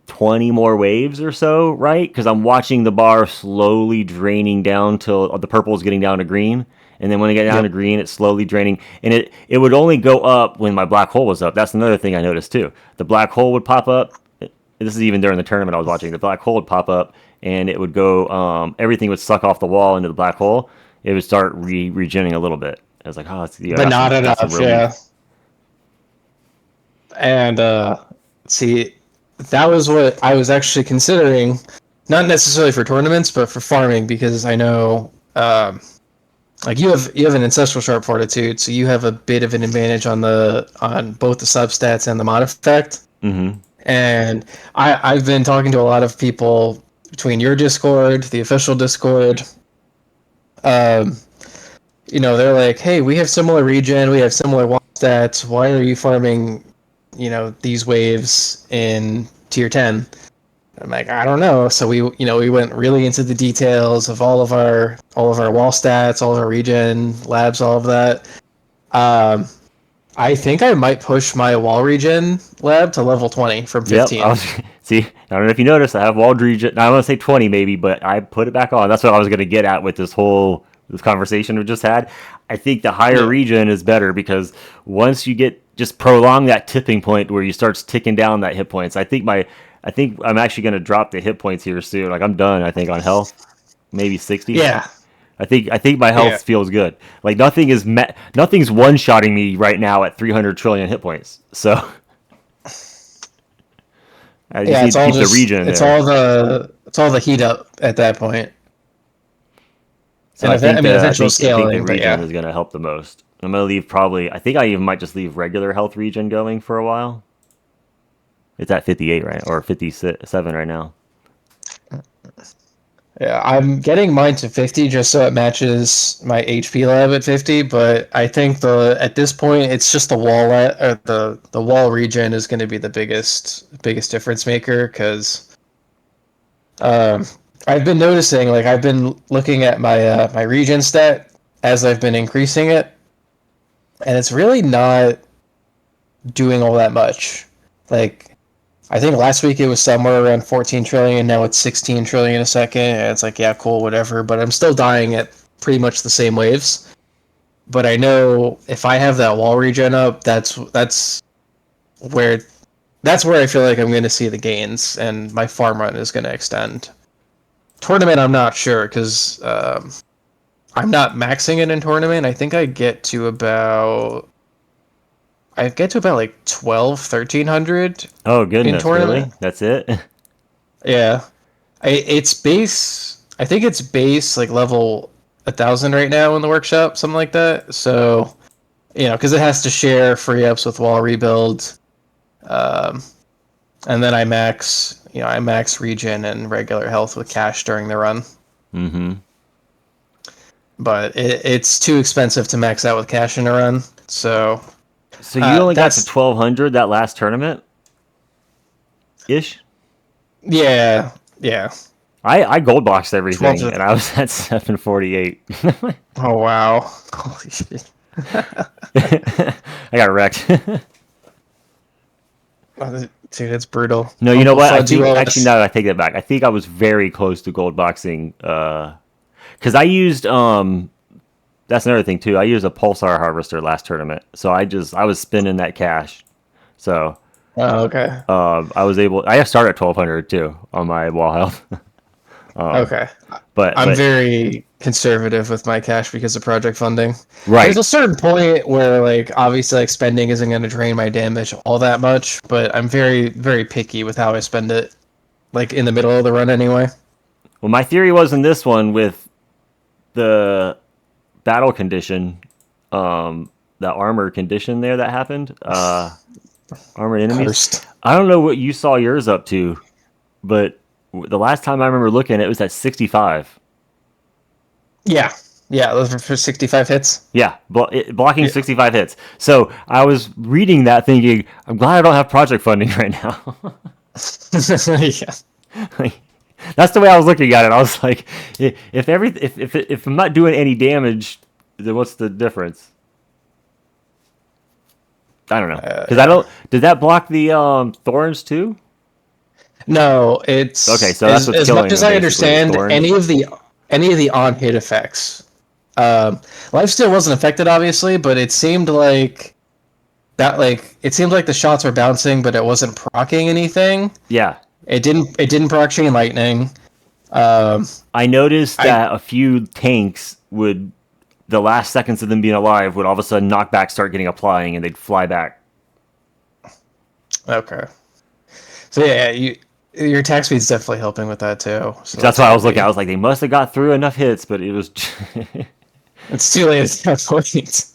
20 more waves or so, right? Because I'm watching the bar slowly draining down till the purple is getting down to green. And then when it get down to Yep. green, it's slowly draining. And it would only go up when my black hole was up. That's another thing I noticed too. The black hole would pop up. This is even during the tournament I was watching. The black hole would pop up and it would go, everything would suck off the wall into the black hole. It would start regenerating a little bit. I was like, oh, But not got some enough. Yeah. relief. And see, that was what I was actually considering, not necessarily for tournaments, but for farming, because I know like you have an ancestral sharp fortitude, so you have a bit of an advantage on both the substats and the mod effect. Mm-hmm. And I've been talking to a lot of people between your Discord, the official Discord. Um, they're like, "Hey, we have similar regen, we have similar wall stats. Why are you farming, these waves in tier 10?" I'm like, I don't know. So we went really into the details of all of our wall stats, all of our regen labs, all of that. Um, I think I might push my wall regen lab to level 20 from Yep. 15. See. I don't know if you noticed. I have walled region. I want to say 20 maybe, but I put it back on. That's what I was going to get at with this conversation we just had. I think the higher Yeah. region is better because once you just prolong that tipping point where you starts ticking down that hit points. I think I'm actually going to drop the hit points here soon. Like I'm done. I think on health, maybe 60. Yeah. I think my Yeah. health feels good. Like nothing's one shotting me right now at 300 trillion hit points. So I just Yeah, need to keep the region there. it's all the heat up at that point. So And I think eventual the scaling, but region yeah. is going to help the most. I'm gonna leave probably. I think I even might just leave regular health regen going for a while. It's at 58 right, or 57 right now. Yeah, I'm getting mine to 50 just so it matches my HP lab at 50, but I think the at this point it's just the wall or the wall regen is going to be the biggest difference maker because um, I've been noticing like I've been looking at my regen stat as I've been increasing it, and it's really not doing all that much. Like I think last week it was somewhere around 14 trillion. Now it's 16 trillion a second. And it's like, yeah, cool, whatever. But I'm still dying at pretty much the same waves. But I know if I have that wall regen up, where that's where I feel like I'm going to see the gains, and my farm run is going to extend. Tournament, I'm not sure because I'm not maxing it in tournament. I think I get to about like 12, 1300 Oh in goodness, really? tournament. That's it? Yeah. It's base. I think it's base like level 1,000 right now in the workshop, something like that. So, because it has to share free ups with wall rebuild, um, and then I max regen and regular health with cash during the run. Mm-hmm. But it's too expensive to max out with cash in a run. So, So you only got to that's 1200 that last tournament ish. yeah, yeah. I gold boxed 12 everything, to, and I was at 748. oh wow, holy shit. I got wrecked. Dude, it's brutal. No, you know Uncle what? I Fudge, you think owe actually us. now that I take that back, I think I was very close to gold boxing. Because I used that's another thing too. I used a pulsar harvester last tournament, so I was spinning that cash. So Oh, okay. I was able. I started at 1200 too on my wall health. Okay. I'm But very conservative with my cash because of project funding. There's right. a certain point where, like, obviously, like spending isn't going to drain my damage all that much, but I'm very, very picky with how I spend it, like in the middle of the run anyway. Well, my theory was in this one with the battle condition, the armor condition there that happened. Armored enemies. Cursed. I don't know what you saw yours up to, but the last time I remember looking, it was at 65. Yeah. Yeah, those were for 65 hits. Yeah, blocking Yeah. 65 hits. So I was reading that thinking, I'm glad I don't have project funding right now. Yeah. Like, that's the way I was looking at it. I was like, if I'm not doing any damage, then what's the difference? I don't know because I Yeah. don't. Did that block the thorns too? No, Okay, it's so that's what's as much killing as them I basically is understand thorns. any of the on hit effects. Lifesteal wasn't affected, obviously, but it seemed like the shots were bouncing, but it wasn't procking anything. Yeah, It didn't proc chain lightning. Um, I noticed I that a few tanks would the last seconds of them being alive would all of a sudden knockback start getting applying and they'd fly back. okay. So yeah, your attack speed's definitely helping with that too. So So that's that's why I good. was looking. I was like, they must have got through enough hits, but it was. It's too late at that point.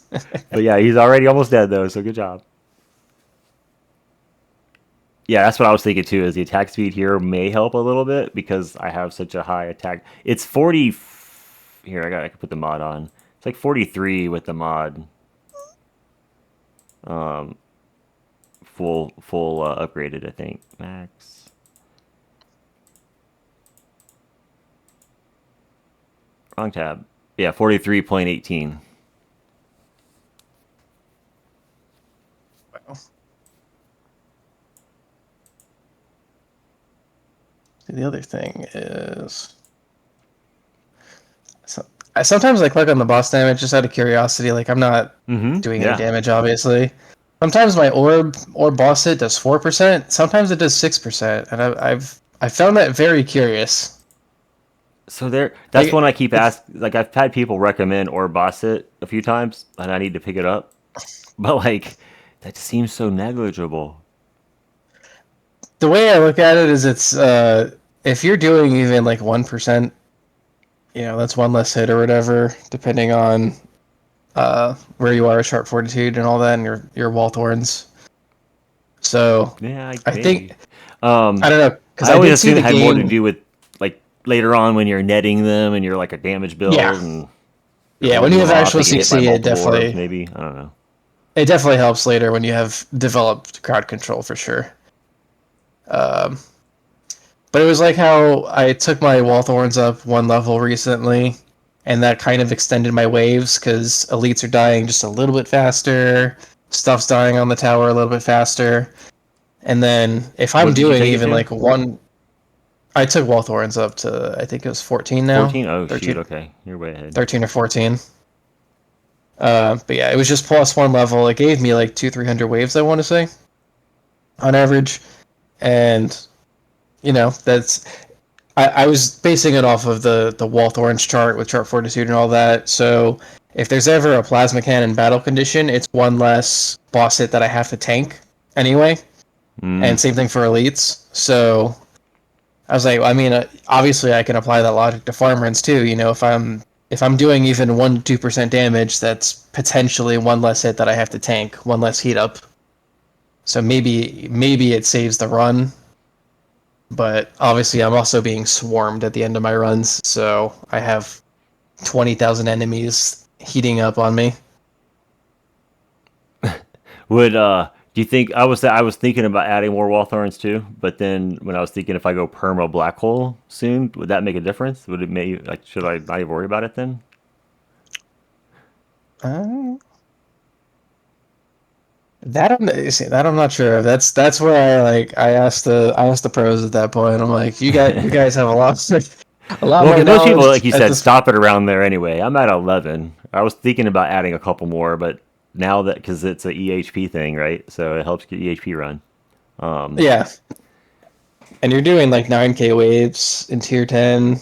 But yeah, he's already almost dead though. So good job. Yeah, that's what I was thinking too. Is the attack speed here may help a little bit because I have such a high attack. It's 40. Here, I can put the mod on. It's like 43 with the mod. Um, full upgraded. I think max. Wrong tab. Yeah, 43.18. The other thing is, so, I sometimes I click on the boss damage just out of curiosity. Like I'm not Mm-hmm. doing any Yeah. damage, obviously. Sometimes my orb boss hit does 4%. Sometimes it does 6%, and I found that very curious. So there, that's Like one I keep it's asking. Like I've had people recommend or boss it a few times, and I need to pick it up. But like, that seems so negligible. the way I look at it is it's if you're doing even like 1%, that's one less hit or whatever, depending on where you are, sharp fortitude, and all that, and your wall thorns. So Yeah, I think maybe. I don't know because I I always did see assumed the it had more to game. do with like later on when you're netting them and you're like a damage Yeah, build and you're yeah. When holding you them have off. actual They get hit by CC, multiple orbs, maybe. I don't know. it definitely helps later when you have developed crowd control for sure. Um, but it was like how I took my wall thorns up one level recently, and that kind of extended my waves because elites are dying just a little bit faster, stuff's dying on the tower a little bit faster, and then if I'm What did you doing take it even to? like one, I took wall thorns up to I think it was 14 now, 14? Oh, shoot. 13, Okay. You're way ahead. 13 or 14. But yeah, it was just plus one level. It gave me like 300 waves, I want to say, on average, and that's I was basing it off of the Walt Orange chart with chart fortitude and all that. So if there's ever a plasma cannon battle condition, it's one less boss hit that I have to tank anyway. Mm. And same thing for elites. So I was like, I mean, obviously I can apply that logic to farm runs too. If I'm doing even 1 to 2% damage, that's potentially one less hit that I have to tank, one less heat up. So maybe it saves the run, but obviously I'm also being swarmed at the end of my runs, so I have 20,000 enemies heating up on me. Would do you think I was thinking about adding more wall thorns too, but then when I was thinking if I go perma black hole soon, would that make a difference? Would it make like should I not even worry about it then? Uh, that I'm not sure of. That's where I asked the pros at that point. I'm like, you guys have a lot a lot Well, more because most people, knowledge like you at said, this. stop it around there anyway. I'm at 11. I was thinking about adding a couple more, but now that because it's a EHP thing, right? So it helps get EHP run. Yeah, and you're doing like 9K waves in tier 10.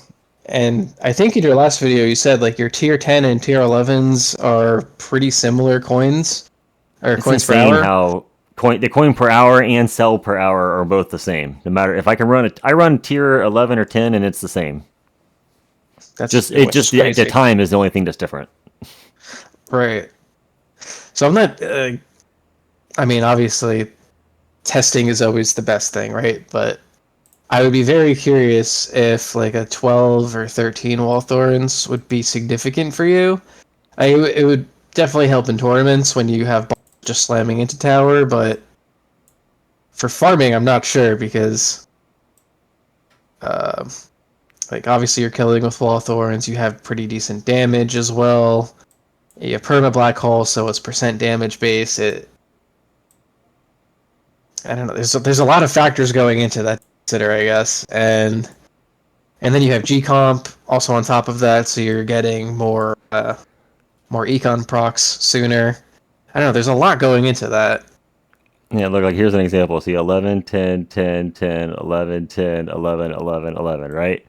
And I think in your last video you said like your tier 10 and tier 11s are pretty similar coins or It's coins per insane hour. how the coin per hour and sell per hour are both the same. No matter if I can run it, I run tier 11 or 10, and it's the same. That's Just it which just is the crazy. time is the only thing that's different. Right. So I'm not I mean obviously testing is always the best thing, right? But I would be very curious if like a 12 or 13 wall thorns would be significant for you. It would definitely help in tournaments when you have just slamming into tower, but for farming, I'm not sure because, uh, like, obviously you're killing with wall thorns. You have pretty decent damage as well. You have perma black hole, so it's percent damage base. I don't know. There's a lot of factors going into that to consider, I guess, and then you have G comp also on top of that, so you're getting more econ procs sooner. I don't know. There's a lot going into that. Yeah, look, like here's an example. See 11, 10, 10, 10, 11, 10, 11, 11, 11, right?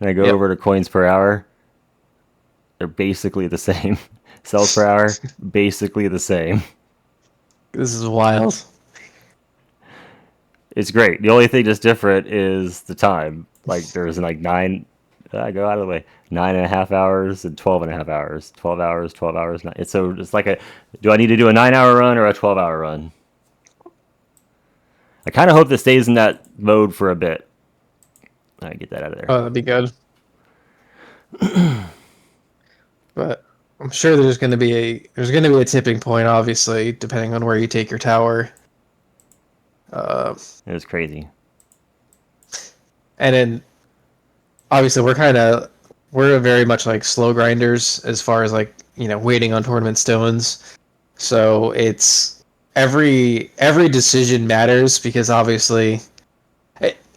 And I go Yep. over to coins per hour. They're basically the same. Cells per hour, basically the same. This is wild. It's great. The only thing that's different is the time. Like there's like nine. I go out of the way. 9.5 hours and 12.5 hours. 12 hours, 12 hours. It's like a. Do I need to do a 9 hour run or a 12 hour run? I kind of hope this stays in that mode for a bit. I get that out of there. Oh, that'd be good. But I'm sure there's going to be a tipping point, obviously, depending on where you take your tower. Uh, It was crazy. and then obviously we're very much like slow grinders as far as like waiting on tournament stones. So it's every decision matters because obviously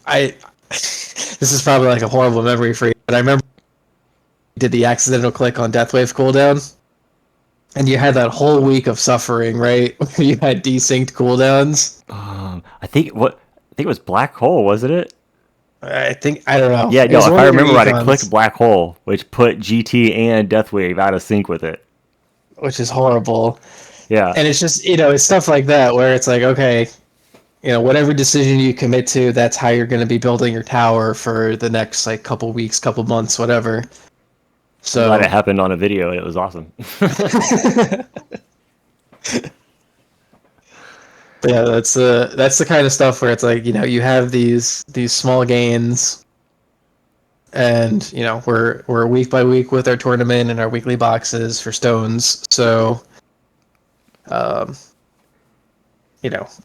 I this is probably like a horrible memory for you, but I remember I did the accidental click on Deathwave cooldown, and you had that whole week of suffering, right? You had desynced cooldowns. I think it was black hole, wasn't it? I don't know. Yeah, It no. was If one I of your remember right, I clicked econs, black hole, which put GT and Deathwave out of sync with it. which is horrible. Yeah, And it's just it's stuff like that where it's like, okay, whatever decision you commit to, that's how you're going to be building your tower for the next like couple weeks, couple months, whatever. I'm glad it So happened on a video and it was awesome. but yeah, that's the kind of stuff where it's like, you have these small gains, and we're week by week with our tournament and our weekly boxes for stones. So um,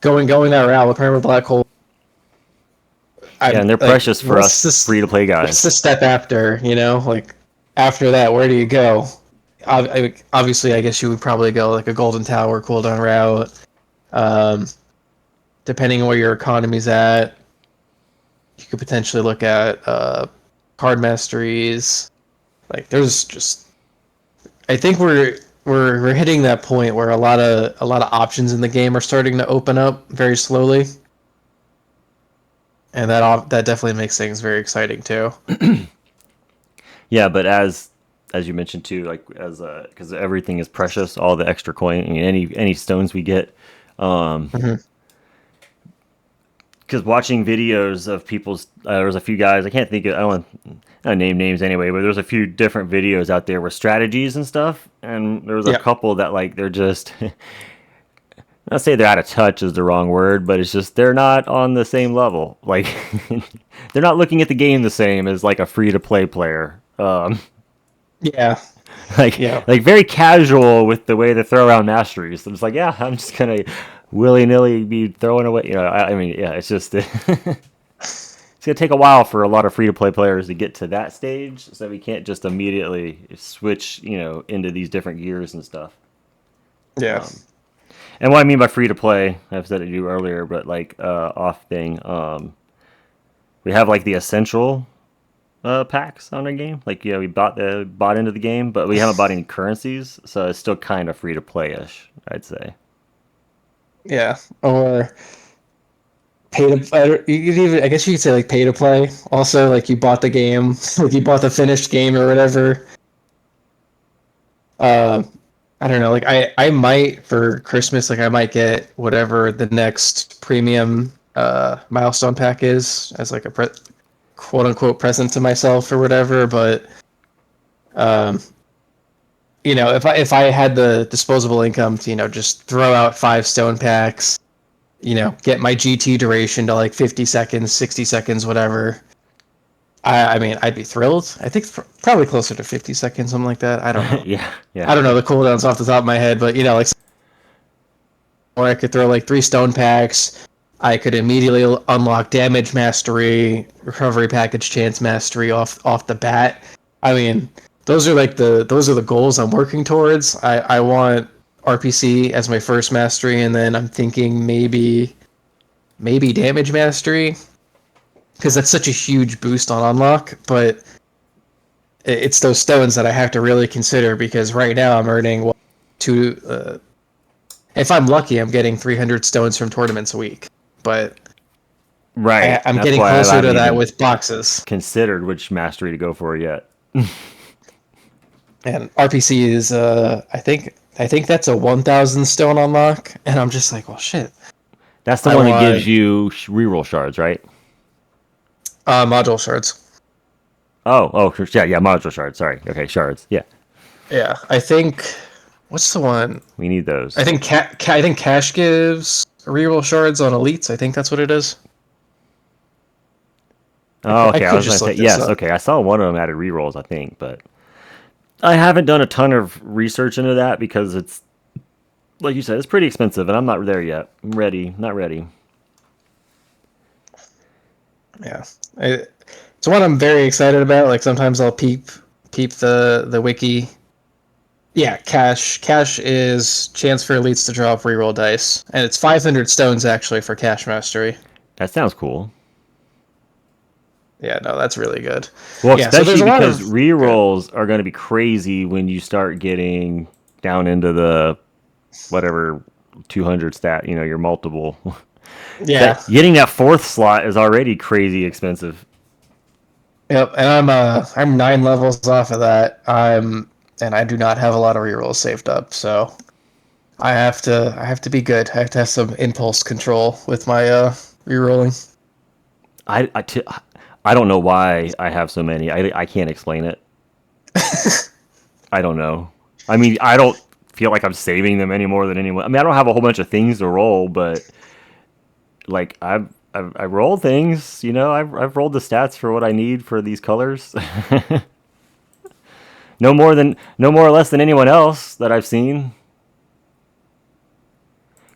going that route with Primal Black Hole, Yeah, I'm and they're like, precious for us free to play what's guys. the step after? Like after that, where do you go? Obviously, I guess you would probably go like a Golden Tower cooldown route. Um, Depending on where your economy's at, you could potentially look at card masteries. Like there's just, I think we're hitting that point where a lot of options in the game are starting to open up very slowly, and that definitely makes things very exciting too. Yeah, but as you mentioned too, like as because everything is precious, all the extra coin, any stones we get. Mm-hmm. Because watching videos of people's, there was a few guys I can't think of. I don't want to name names anyway, but there's a few different videos out there with strategies and stuff, and there was a Yeah, couple that like they're just. Not say they're out of touch is the wrong word, but it's just they're not on the same level. Like they're not looking at the game the same as like a free to play player. yeah, like yeah, like very casual with the way they throw around masteries. So it's like, yeah, I'm just gonna willy nilly be throwing away. I mean, yeah, it's just it's gonna take a while for a lot of free to play players to get to that stage, so we can't just immediately switch, into these different gears and stuff. yeah. Um, and what I mean by free to play, I've said it to you earlier, but like off thing, we have like the essential packs on our game. Like, yeah, we bought into the game, but we haven't bought any currencies, so it's still kind of free to play ish, I'd say. Yeah. Or pay to. You could even, I guess you could say like pay to play. Also, like you bought the game, like you bought the finished game or whatever. Uh, I don't know. Like I might for Christmas, like I might get whatever the next premium milestone pack is as like a quote unquote present to myself or whatever. But um, if I had the disposable income to just throw out 5 stone packs, get my GT duration to like 50 seconds, 60 seconds, whatever. I mean, I'd be thrilled. I think probably closer to 50 seconds, something like that. I don't know. Yeah, yeah. I don't know the cooldowns off the top of my head, but like, or I could throw like 3 stone packs. I could immediately unlock damage mastery, recovery package chance mastery off the bat. I mean, those are the goals I'm working towards. I want RPC as my first mastery, and then I'm thinking maybe damage mastery, because that's such a huge boost on unlock. But it's those stones that I have to really consider, because right now I'm earning two. If I'm lucky, I'm getting 300 stones from tournaments a week. But Right. I'm That's getting why I closer to haven't that even with boxes. considered which mastery to go for yet. And RPC is, I think that's a 1,000 stone unlock, and I'm just like, well, shit. That's the I one that gives want you reroll shards, right? module shards. Oh, yeah, yeah, module shards. Sorry. Okay, shards. Yeah, Yeah, I think. What's the one? we need I those. think I think Cash gives reroll shards on elites. I think that's what it is. Oh, I okay. I could was gonna just say look this yes. up. Okay, I saw one of them added rerolls, I think, but I haven't done a ton of research into that because it's like you said, it's pretty expensive, and I'm not there yet. I'm ready, not ready. Yeah, it's one I'm very excited about. Like sometimes I'll peep the wiki. Yeah, cash is chance for elites to drop reroll dice, and it's 500 stones actually for cash mastery. That sounds cool. Yeah, no, that's really good. Well, Yeah, so there's especially a lot because of good. rerolls are going to be crazy when you start getting down into the whatever 200 stat. Your multiple. Yeah, That getting that fourth slot is already crazy expensive. yep, and I'm 9 levels off of that. And I do not have a lot of rerolls saved up, so I have to be good. I have to have some impulse control with my rerolling. I, I, t- I don't know why I have so many. I can't explain it. I don't know. I mean, I don't feel like I'm saving them any more than anyone. I mean, I don't have a whole bunch of things to roll, but like I roll things. You know, I've rolled the stats for what I need for these colors. No more or less than anyone else that I've seen.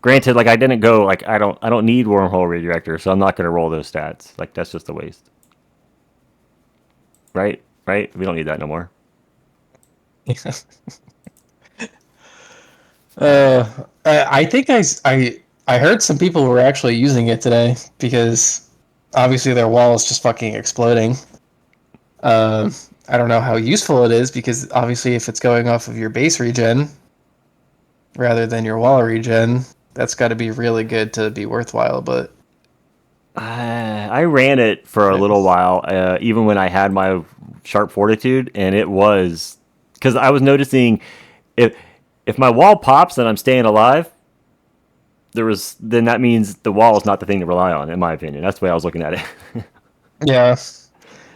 Granted, like I didn't go like I don't need wormhole redirector, so I'm not gonna roll those stats. Like that's just a waste. Right? Right? We don't need that no more. I think I heard some people were actually using it today because obviously their wall is just fucking exploding. I don't know how useful it is because obviously if it's going off of your base regen rather than your wall regen, that's got to be really good to be worthwhile. But I ran it for a little while, even when I had my sharp fortitude, and it was because I was noticing if my wall pops and I'm staying alive, then that means the wall is not the thing to rely on, in my opinion. That's the way I was looking at it. yeah,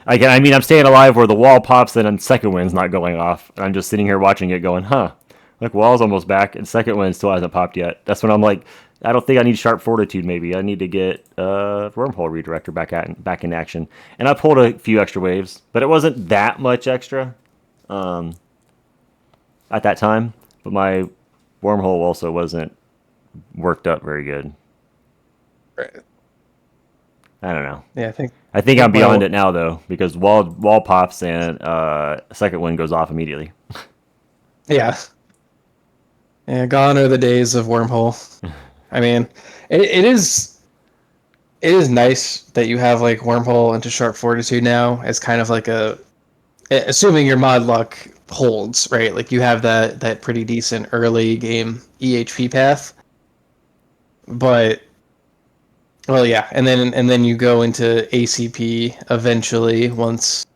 I mean, I'm staying alive where the wall pops and then second wind's not going off. And I'm just sitting here watching it going, huh, look, wall's almost back and second wind still hasn't popped yet. That's when I'm like, I don't think I need sharp fortitude maybe. I need to get wormhole redirector back in action. And I pulled a few extra waves, but it wasn't that much extra at that time. But my wormhole also wasn't worked up very good. right. I don't know. Yeah, I think I'm beyond it now though, because wall pops and second wind goes off immediately. yeah, yeah. Gone are the days of wormhole. I mean, it is nice that you have like wormhole into sharp fortitude now as kind of like assuming your mod luck holds, right? Like you have that pretty decent early game EHP path. But well, yeah, and then you go into ACP eventually once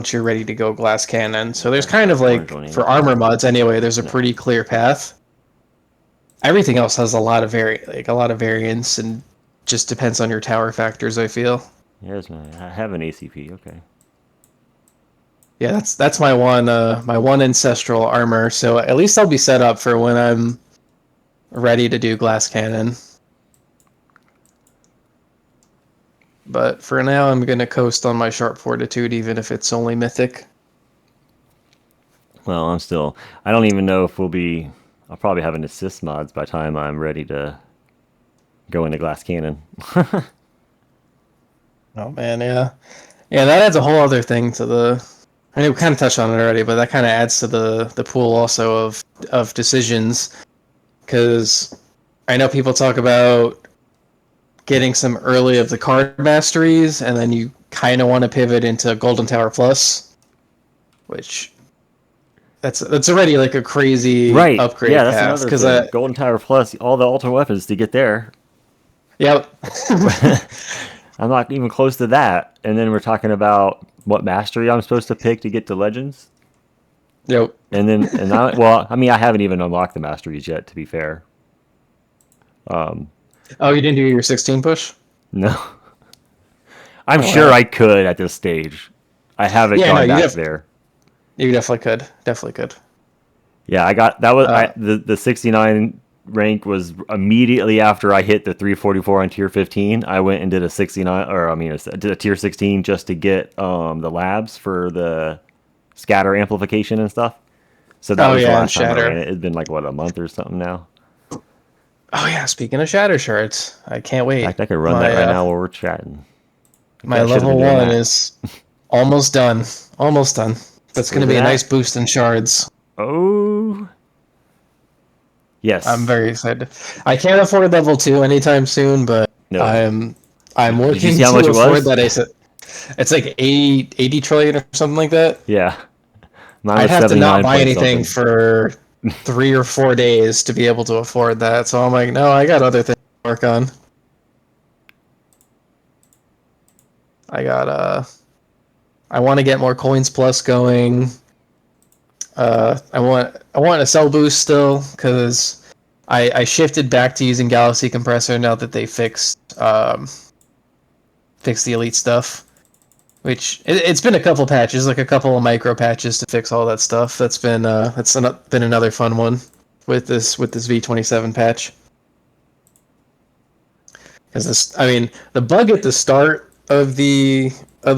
you're ready to go glass cannon. So there's kind of like for armor mods anyway, there's a pretty clear path. Everything else has a lot of variance and just depends on your tower factors, I feel. Yes, I have an ACP. Okay. Yeah, that's my one ancestral armor. So at least I'll be set up for when I'm ready to do glass cannon. But for now, I'm gonna coast on my sharp fortitude, even if it's only mythic. Well, I don't even know if I'll probably have an assist mods by the time I'm ready to go into glass cannon. Oh man, yeah. Yeah, that adds a whole other thing to I mean, we kind of touched on it already, but that kind of adds to the pool also of decisions. Because I know people talk about getting some early of the card masteries, and then you kind of want to pivot into Golden Tower Plus, which that's already like a crazy upgrade Yeah, that's path. another thing. Golden Tower Plus, all the ultimate weapons to get there. Yep. I'm not even close to that. And then we're talking about what mastery I'm supposed to pick to get to Legends. Yep. I mean, I haven't even unlocked the masteries yet, to be fair. Oh, you didn't do your 16 push? No. I'm sure I could at this stage. I haven't gone back there. You definitely could. Definitely could. Yeah, I got that was the 69 rank was immediately after I hit the 344 on tier 15. I went and did a 69, or I mean, a tier 16 just to get the labs for the scatter amplification and stuff. So that was the last time I ran it. It's been like what, a month or something now. Oh yeah, speaking of shatter shards, I can't wait. In fact, I could run that right now while we're chatting. My level 1 is almost done. Almost done. That's going to be a nice boost in shards. Oh. Yes. I'm very excited. I can't afford level 2 anytime soon, but I'm working to afford that. It's like 80 trillion or something like that. Yeah. I'd have to not buy anything for 3 or 4 days to be able to afford that. So I'm like, no, I got other things to work on. I want to get more coins plus going. I want a cell boost still because I shifted back to using Galaxy Compressor now that they fixed the elite stuff. Which it's been a couple patches, like a couple of micro patches to fix all that stuff. That's been been another fun one with this v27 patch. Because this, I mean, the bug at the start of the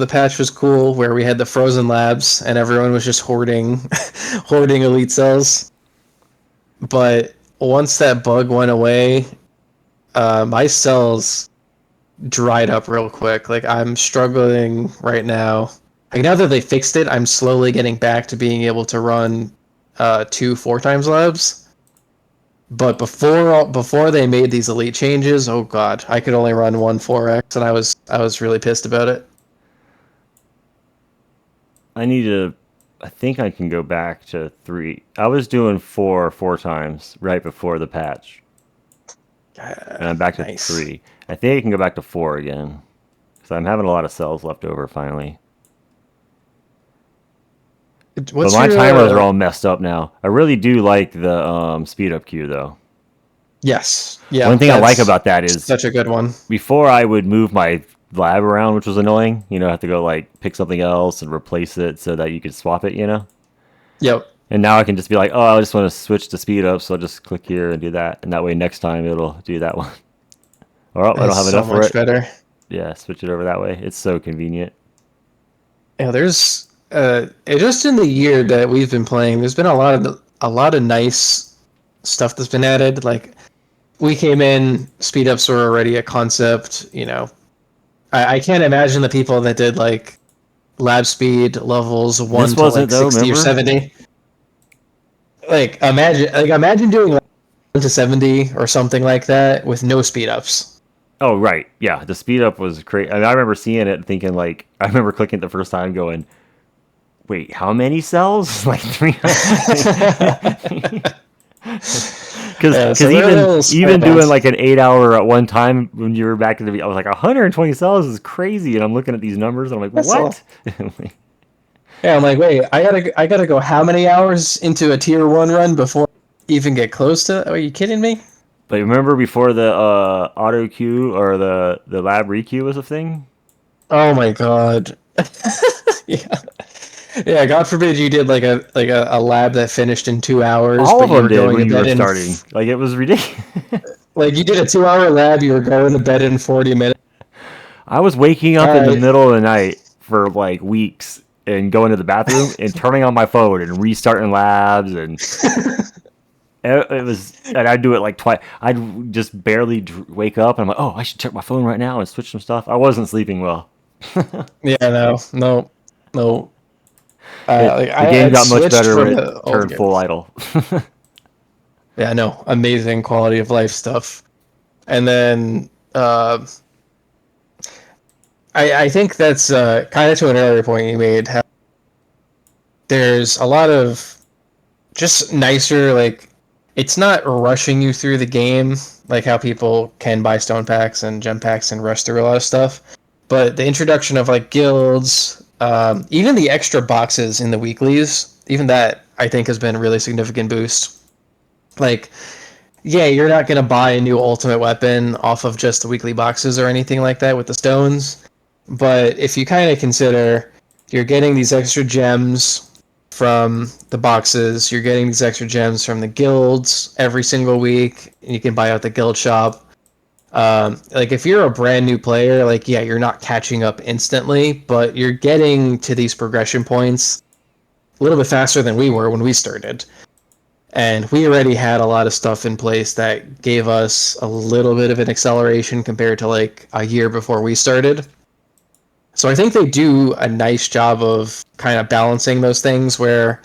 patch was cool, where we had the frozen labs and everyone was just hoarding hoarding elite cells. But once that bug went away, my cells dried up real quick. Like I'm struggling right now. Like now that they fixed it, I'm slowly getting back to being able to run 2 4x labs. But before they made these elite changes, oh god, I could only run 1 4x, and I was really pissed about it. I need to. I think I can go back to 3. I was doing 4 times right before the patch, and I'm back to Nice. 3. I think I can go back to 4 again because I'm having a lot of cells left over finally. What's But my your timers are all messed up now. I really do like the speed up queue though. Yes, yeah, One thing I like that's about that is such a good one. before I would move my lab around, which was annoying. You know, I have to go like pick something else and replace it so that you could swap it. You know. Yep. And now I can just be like, oh, I just want to switch to speed up, so I'll just click here and do that, and that way next time it'll do that one. Or oh, I don't It's have so enough for much it. better. Yeah, switch it over that way. It's so convenient. Yeah, there's just in the year that we've been playing, there's been a lot of nice stuff that's been added. Like we came in, speed ups were already a concept. You know, I can't imagine the people that did like lab speed levels 1 This to wasn't like though. 60 or Remember? 70. Imagine doing like 1 to 70 or something like that with no speed ups. Oh right, yeah. The speed up was crazy. I remember seeing it and thinking like, I remember clicking it the first time, going, "Wait, how many cells? Like 300?" Yeah, Because so they're even little even doing spreads. like an 8 hour at one time when you were back in the, I was like 120 cells is crazy, and I'm looking at these numbers and I'm like, That's all. what? Yeah, I'm like, wait, I gotta go how many hours into a tier 1 run before I even get close to? Are you kidding me? But remember before the auto queue or the lab requeue was a thing? Oh my god. Yeah. Yeah, God forbid you did like a lab that finished in 2 hours, All but of you them were did going when to you bed were in starting. Like it was ridiculous. like you did a 2 hour lab, you were going to bed in 40 minutes. I was waking All up in the right. middle of the night for like weeks and going to the bathroom and turning on my phone and restarting labs, and it was, and I'd do it like twice. I'd just barely wake up and I'm like, oh, I should check my phone right now and switch some stuff. I wasn't sleeping well. Yeah, no. Like The I game had got much switched better when from it the old turned game. full idle. Yeah, no, amazing quality of life stuff. And then I think that's kind of to an earlier point you made. How there's a lot of just nicer, like it's not rushing you through the game like how people can buy stone packs and gem packs and rush through a lot of stuff. But the introduction of like guilds, even the extra boxes in the weeklies, even that I think has been a really significant boost. Like, yeah, you're not gonna buy a new ultimate weapon off of just the weekly boxes or anything like that with the stones. But if you kind of consider you're getting these extra gems from the boxes, you're getting these extra gems from the guilds every single week, and you can buy out the guild shop. Like if you're a brand new player, like yeah, you're not catching up instantly, but you're getting to these progression points a little bit faster than we were when we started. And we already had a lot of stuff in place that gave us a little bit of an acceleration compared to like a year before we started. So I think they do a nice job of kind of balancing those things where,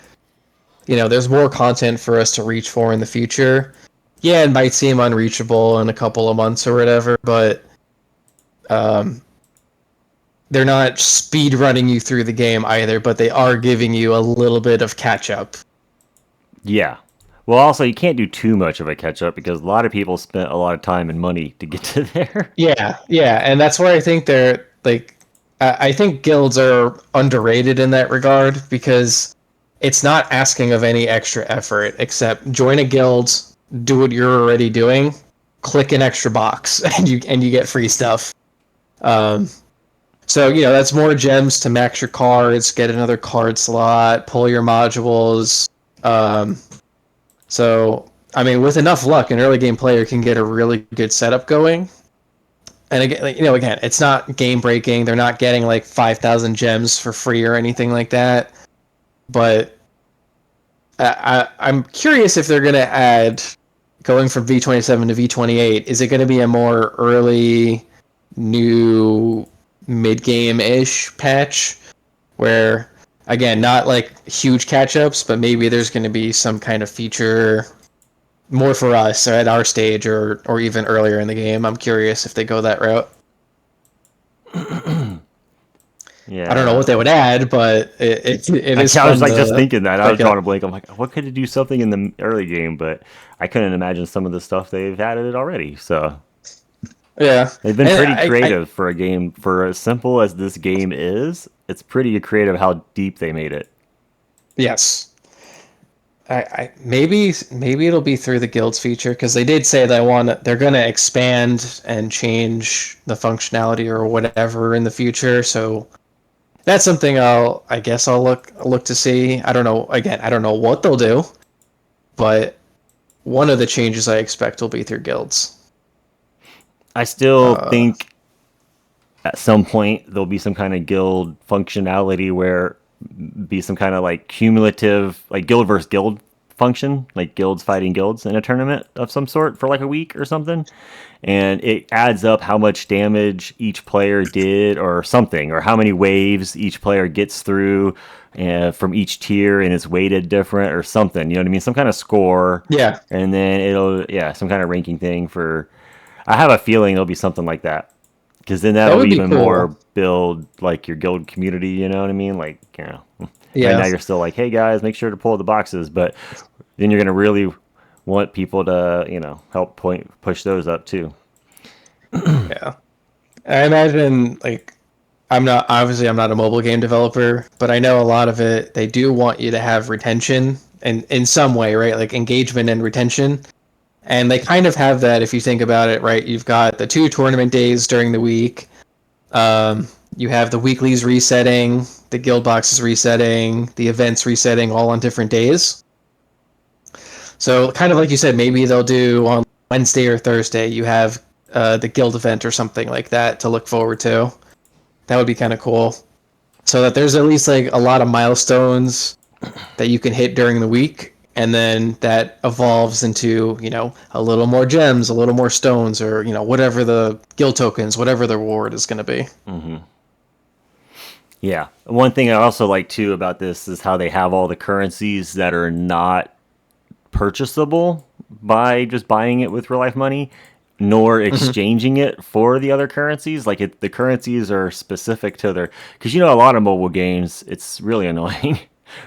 you know, there's more content for us to reach for in the future. Yeah, it might seem unreachable in a couple of months or whatever, but um, they're not speed running you through the game either, but they are giving you a little bit of catch up. Yeah. Well, also, you can't do too much of a catch up because a lot of people spent a lot of time and money to get to there. Yeah, and that's where I think they're like, I think guilds are underrated in that regard because it's not asking of any extra effort except join a guild, do what you're already doing, click an extra box, and you get free stuff. Um, So, that's more gems to max your cards, get another card slot, pull your modules. Um, so, I mean, with enough luck, an early game player can get a really good setup going. And again, again, it's not game breaking. They're not getting like 5,000 gems for free or anything like that. But I'm curious if they're going to add, going from V27 to V28, is it going to be a more early, new, mid-game-ish patch where, again, not like huge catch-ups, but maybe there's going to be some kind of feature more for us at our stage or even earlier in the game. I'm curious if they go that route. Yeah. I don't know what they would add, but it is I fun was like just to thinking that. I was drawing a speculate. blank. I'm like, what could it do something in the early game? But I couldn't imagine some of the stuff they've added it already. So Yeah, they've been and pretty I creative for a game. For as simple as this game is, it's pretty creative how deep they made it. yes, maybe it'll be through the guilds feature because they did say they're gonna expand and change the functionality or whatever in the future. So that's something I guess I'll look to see. I don't know. Again, I don't know what they'll do, but one of the changes I expect will be through guilds. I still Uh, think at some point there'll be some kind of guild functionality where be some kind of like cumulative like guild versus guild function, like guilds fighting guilds in a tournament of some sort for like a week or something, and it adds up how much damage each player did or something, or how many waves each player gets through from each tier, and it's weighted different or something, you know what I mean, some kind of score. yeah, And then it'll, yeah, some kind of ranking thing for, I have a feeling it'll be something like that, because then that that'll would be even cool. more build like your guild community. You know what I mean? Like, you know, right Yeah, now you're still like, hey guys, make sure to pull the boxes, but then you're gonna really want people to, you know, help push those up too. yeah. I imagine like I'm not a mobile game developer, but I know a lot of it they do want you to have retention and in some way, right? Like engagement and retention. And they kind of have that if you think about it, right? You've got the 2 tournament days during the week. You have the weeklies resetting, the guild boxes resetting, the events resetting all on different days. So kind of like you said, maybe they'll do on Wednesday or Thursday, you have the guild event or something like that to look forward to. That would be kind of cool. So that there's at least like a lot of milestones that you can hit during the week, and then that evolves into a little more gems, a little more stones, or whatever the guild tokens, whatever the reward is going to be. Yeah. One thing I also like too about this is how they have all the currencies that are not purchasable by just buying it with real life money, nor Mm-hmm. exchanging it for the other currencies. Like the currencies are specific to their, because you know a lot of mobile games, it's really annoying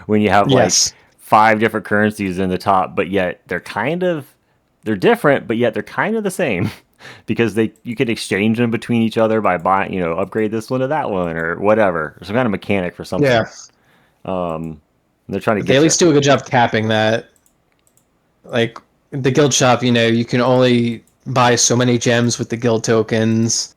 when you have like Yes. 5 different currencies in the top, but yet they're different, but yet they're kind of the same. Because you could exchange them between each other by buying, you know, upgrade this one to that one or whatever, or some kind of mechanic for something. Yeah. They're trying to They at get you. least do a good job capping that. Like the guild shop, you can only buy so many gems with the guild tokens.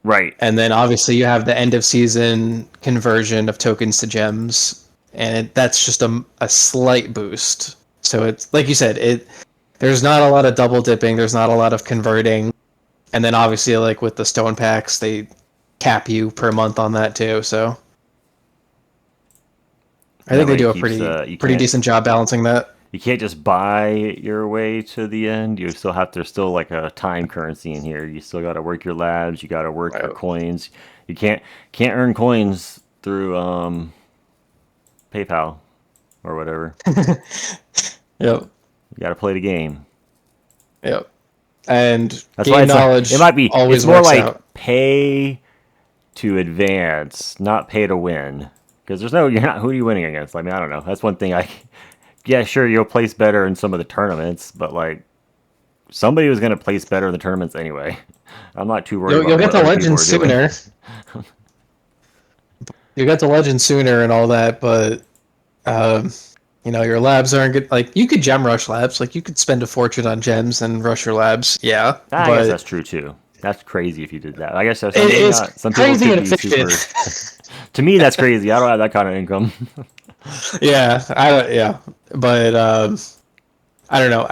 Right. And then obviously you have the end of season conversion of tokens to gems, and that's just a slight boost. So it's like you said, there's not a lot of double dipping, there's not a lot of converting, and then obviously like with the stone packs, they cap you per month on that too. So I And that think they way it do a keeps pretty decent job balancing that. you can't just buy your way to the end. You still have, there's still like a time currency in here. You still got to work your labs. You got to work your Right. coins. You can't earn coins through PayPal or whatever. Yep. You got to play the game. Yep. And That's why game it's like it knowledge might be. It's always more works like out. pay to advance, not pay to win. Because there's no, you're not. Who are you winning against? I mean, I don't know. That's one thing. Yeah, sure, you'll place better in some of the tournaments, but like somebody was going to place better in the tournaments anyway. I'm not too worried You'll about get what the other people legend are doing. sooner. You get the legend sooner and all that, but um, your labs aren't good. Like you could gem rush labs, like you could spend a fortune on gems and rush your labs. Yeah, I guess but that's true too. That's crazy if you did that. I guess so, maybe It's not. Some people crazy could and be super. efficient. To me, that's crazy. I don't have that kind of income. Yeah, I don't. Yeah, but I don't know.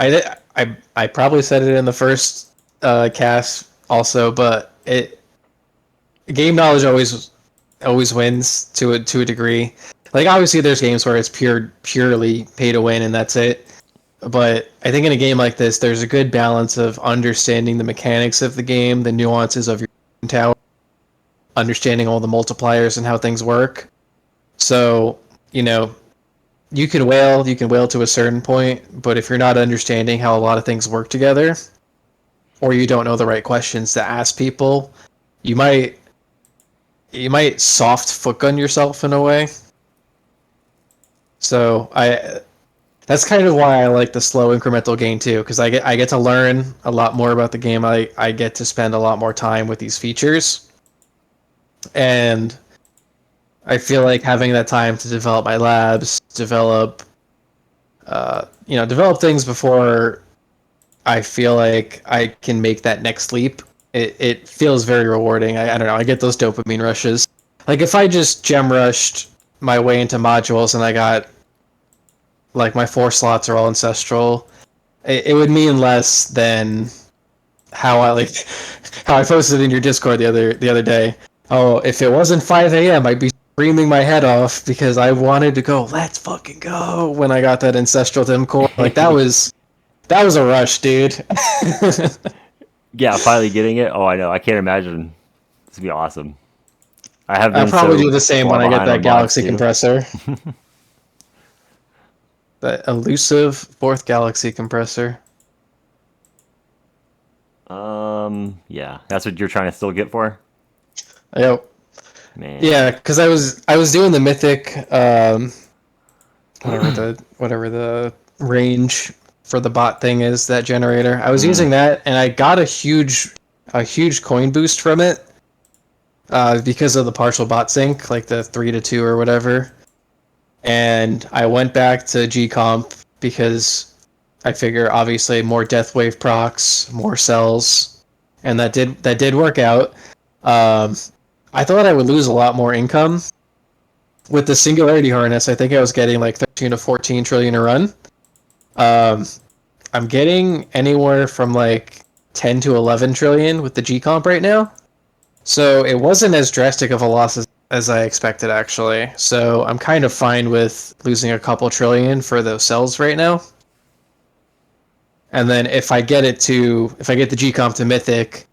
I probably said it in the first cast also, but game knowledge always wins to a degree. Like obviously, there's games where it's purely pay to win and that's it. But I think in a game like this, there's a good balance of understanding the mechanics of the game, the nuances of your tower, understanding all the multipliers and how things work. So you know, you can whale to a certain point, but if you're not understanding how a lot of things work together, or you don't know the right questions to ask people, you might soft foot gun yourself in a way. So I that's kind of why I like the slow incremental gain too, because I get to learn a lot more about the game. I get to spend a lot more time with these features, and I feel like having that time to develop my labs, develop things before I feel like I can make that next leap. It feels very rewarding. I don't know. I get those dopamine rushes. Like if I just gem rushed my way into modules and I got like my 4 slots are all ancestral, it would mean less than how I like how I posted in your Discord the other day. Oh, if it wasn't 5 a.m., I'd be screaming my head off because I wanted to go. Let's fucking go! When I got that ancestral dim core, like that was a rush, dude. Yeah, finally getting it. Oh, I know. I can't imagine. This would be awesome. I have I'll been probably do so the same far when I get behind that on mods galaxy too. compressor. That elusive fourth galaxy compressor. Yeah, that's what you're trying to still get for, Yep. man. Yeah, because I was doing the mythic, whatever the range for the bot thing is, that generator. I was Mm. using that, and I got a huge coin boost from it, because of the partial bot sync, like the 3-2 or whatever. And I went back to G comp because I figure obviously more death wave procs, more cells, and that did work out. Um, I thought I would lose a lot more income with the singularity harness. I think I was getting like 13 to 14 trillion a run. Um, I'm getting anywhere from like 10 to 11 trillion with the G comp right now. So it wasn't as drastic of a loss as I expected, actually. So I'm kind of fine with losing a couple trillion for those cells right now. And then if I get the G comp to Mythic,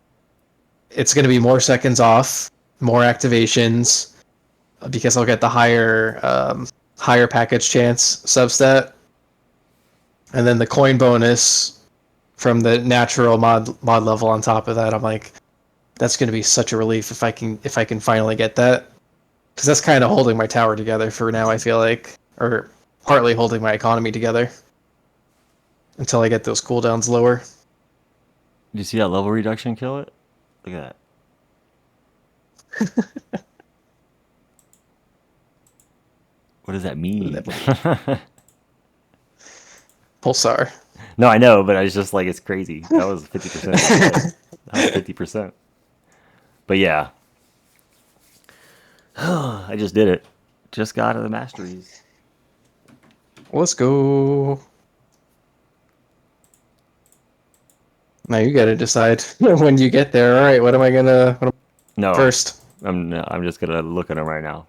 it's going to be more seconds off, more activations, because I'll get the higher package chance substat, and then the coin bonus from the natural mod level on top of that. I'm like, that's going to be such a relief if I can finally get that, because that's kind of holding my tower together for now. I feel like, or partly holding my economy together until I get those cooldowns lower. Did you see that level reduction kill it? Look at that. What does that mean? Pulsar. No, I know, but I was just like, it's crazy. That was 50% of the kill. That was 50%. But yeah, I just did it. Just got to the masteries. Let's go. Now you got to decide when you get there. All right, what am I No, first? I'm just gonna look at them right now.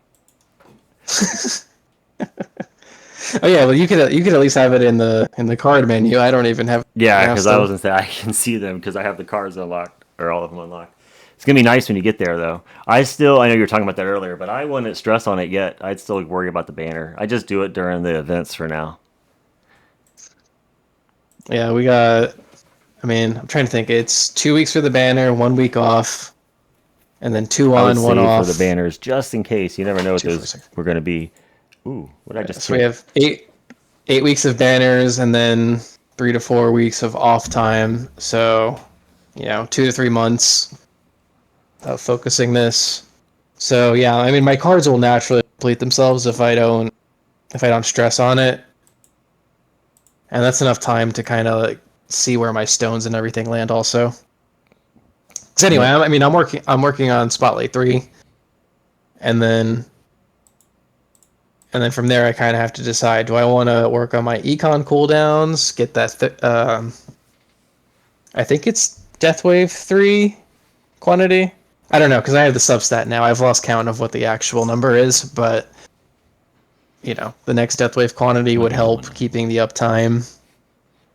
Oh yeah, well you could at least have it in the card menu. I don't even have it Yeah, now because I still. was gonna say I can see them because I have the cards unlocked or all of them unlocked. It's gonna be nice when you get there, though. I know you were talking about that earlier, but I wouldn't stress on it yet. I'd still worry about the banner. I just do it during the events for now. Yeah, we got. I mean, I'm trying to think. It's 2 weeks for the banner, 1 week off, and then two I would on, one save for the off. banners just in case. You never know what Two for a those second. were gonna be. Ooh, what did I just So we kick? have 8 weeks of banners, and then 3 to 4 weeks of off time. So, 2 to 3 months of focusing this. So yeah, I mean, my cards will naturally complete themselves if I don't stress on it, and that's enough time to kind of like see where my stones and everything land also. Because anyway, I'm working on Spotlight 3, and then from there I kind of have to decide: do I want to work on my econ cooldowns, get that? I think it's Deathwave 3 quantity. I don't know because I have the substat now. I've lost count of what the actual number is, but the next Deathwave quantity would help keeping the uptime,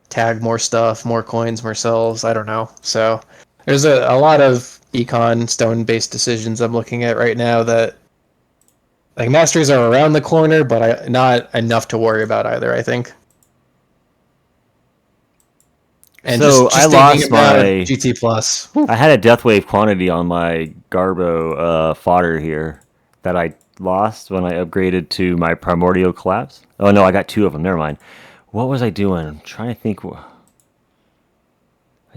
tag more stuff, more coins, more cells. I don't know. So there's a lot of econ stone based decisions I'm looking at right now that like masteries are around the corner, but not enough to worry about either, I think. And So just I thinking lost about my. GT Plus. I had a Deathwave quantity on my Garbo fodder here that I lost when I upgraded to my Primordial Collapse. Oh no, I got two of them. Never mind. What was I doing? I'm trying to think. I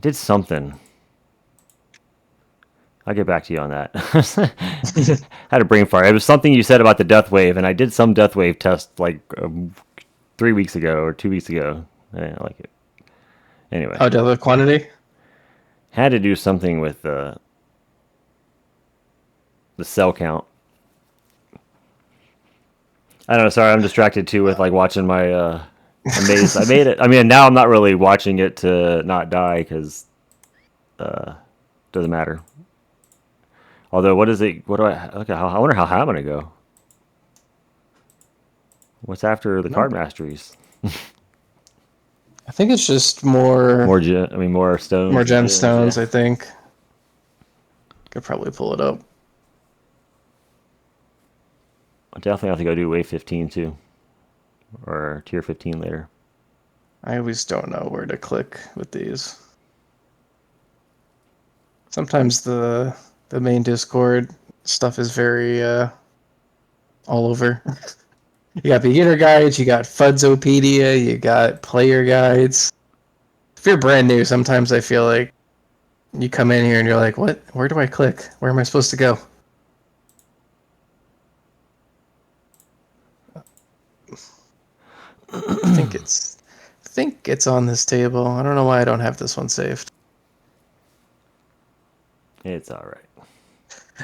did something. I'll get back to you on that. Had a brain fart. It was something you said about the Deathwave, and I did some Deathwave test like 3 weeks ago or 2 weeks ago. I didn't like it. Anyway. Oh, the quantity? Had to do something with the cell count. I don't know. Sorry, I'm distracted too with like watching my Amaze. I made it. I mean, now I'm not really watching it to not die because doesn't matter. Although, what is it? What do I? Okay, I wonder how high I'm gonna go. What's after the card masteries? I think it's just more More stones. more and gems, gemstones. yeah. I think could probably pull it up. I definitely have to go do wave 15 too, or tier 15 later. I always don't know where to click with these. Sometimes the main Discord stuff is very all over. You got beginner guides, you got Fudzopedia, you got player guides. If you're brand new, sometimes I feel like you come in here and you're like, what? Where do I click? Where am I supposed to go? I think it's on this table. I don't know why I don't have this one saved. It's all right.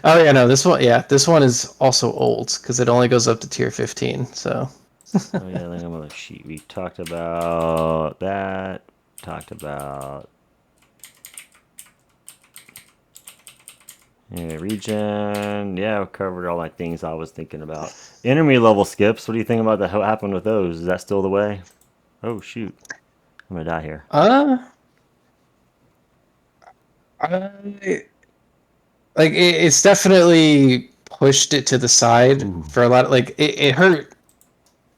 Oh yeah, no, this one is also old because it only goes up to tier 15. So. Oh yeah, then I'm on the sheet. We talked about that. Talked about regen. Yeah, we covered all my things I was thinking about. Enemy level skips. What do you think about what happened with those? Is that still the way? Oh shoot, I'm gonna die here. It's definitely pushed it to the side for a lot of it hurt.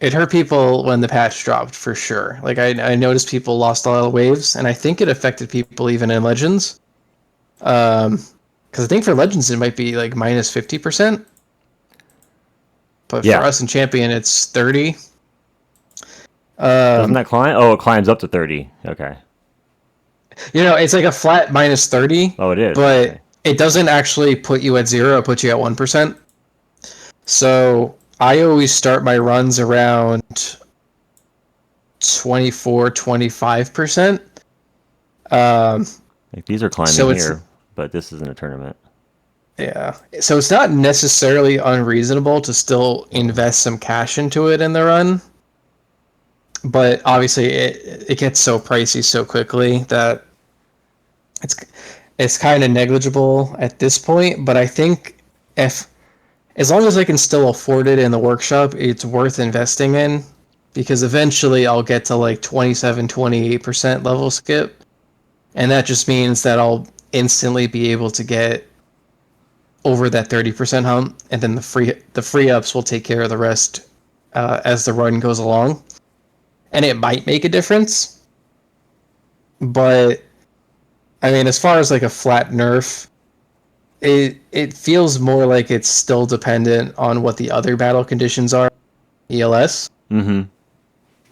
It hurt people when the patch dropped for sure. Like I noticed people lost a lot of waves, and I think it affected people even in Legends. Because I think for Legends it might be like minus 50%, but for us in Champion it's 30. Doesn't that climb? Oh, it climbs up to 30. Okay. It's like a flat minus 30. Oh, it is. But okay. It doesn't actually put you at 0. It puts you at 1%. So I always start my runs around 24, 25%. These are climbing here, but this isn't a tournament. Yeah. So it's not necessarily unreasonable to still invest some cash into it in the run. But obviously it gets so pricey so quickly that it's kind of negligible at this point. But I think as long as I can still afford it in the workshop, it's worth investing in, because eventually I'll get to like 27, 28% level skip. And that just means that I'll instantly be able to get over that 30% hump, and then the free ups will take care of the rest as the run goes along. And it might make a difference. But I mean, as far as like a flat nerf, it feels more like it's still dependent on what the other battle conditions are. ELS. Mm-hmm.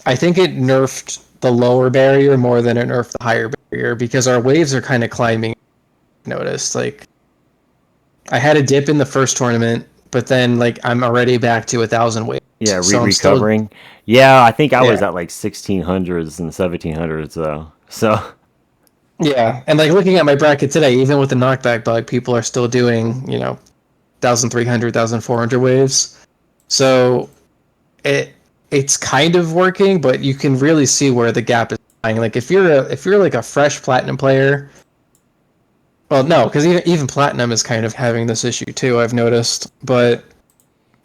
I think it nerfed the lower barrier more than it nerfed the higher barrier, because our waves are kind of climbing. Noticed, like, I had a dip in the first tournament, but then like I'm already back to 1,000 waves. Yeah, so recovering. Yeah, I think I was at like 1600s and 1700s though. So Yeah, and like looking at my bracket today, even with the knockback bug, people are still doing 1,300, 1,400 waves. So it it's kind of working, but you can really see where the gap is lying. Like if you're like a fresh platinum player, well, no, because even platinum is kind of having this issue too. I've noticed, but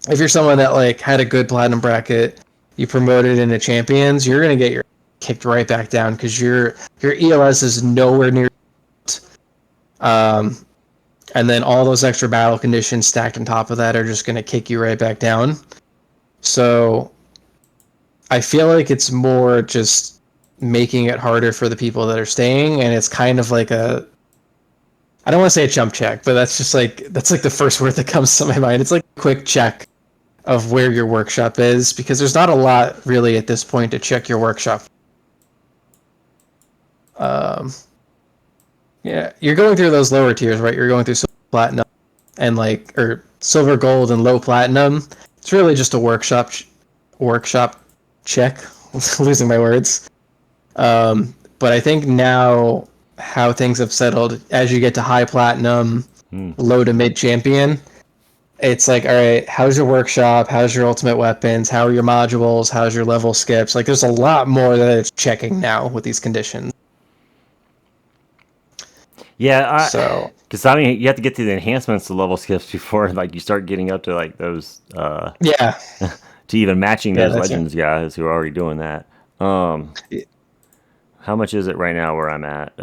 if you're someone that like had a good platinum bracket, you promoted into champions, you're gonna get your kicked right back down because your ELS is nowhere near. Um, and then all those extra battle conditions stacked on top of that are just gonna kick you right back down. So I feel like it's more just making it harder for the people that are staying, and it's kind of like a I don't want to say a jump check, but that's like the first word that comes to my mind. It's like a quick check of where your workshop is because there's not a lot really at this point to check your workshop. Um, yeah, you're going through those lower tiers, right? You're going through silver, platinum and like or silver, gold, and low platinum. It's really just a workshop check. Losing my words. But I think now how things have settled as you get to high platinum, low to mid champion, it's like, all right, how's your workshop? How's your ultimate weapons? How are your modules? How's your level skips? Like, there's a lot more that it's checking now with these conditions. Yeah, So, because I mean, you have to get to the enhancements to level skips before like you start getting up to like those yeah. to even matching Yeah, those that's it. legends guys who are already doing that. How much is it right now where I'm at?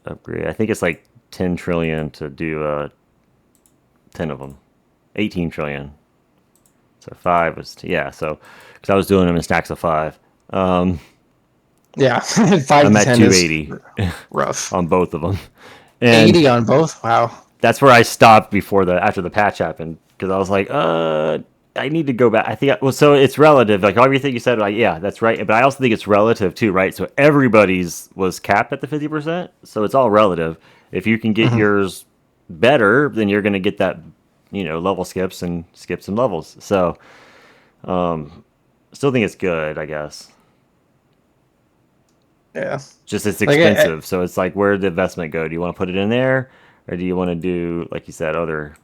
Upgrade. I think it's like 10 trillion to do 10 of them. 18 trillion. So 5 was, yeah, so, because I was doing them in stacks of 5. Yeah. 5 I'm to at 10 is 280 rough. on both of them. And 80 on both? Wow. that's where I stopped after the patch happened because I was like, I need to go back. I think well, so it's relative. Like everything you said, like yeah, that's right. But I also think it's relative too, right? So everybody's was capped at the 50%, so it's all relative. If you can get Mm-hmm. yours better, then you're going to get that, level skips and skips and levels. So still think it's good, I guess. Yeah. Just it's Like, expensive, so it's like where did the investment go? Do you want to put it in there, or do you want to do like you said, other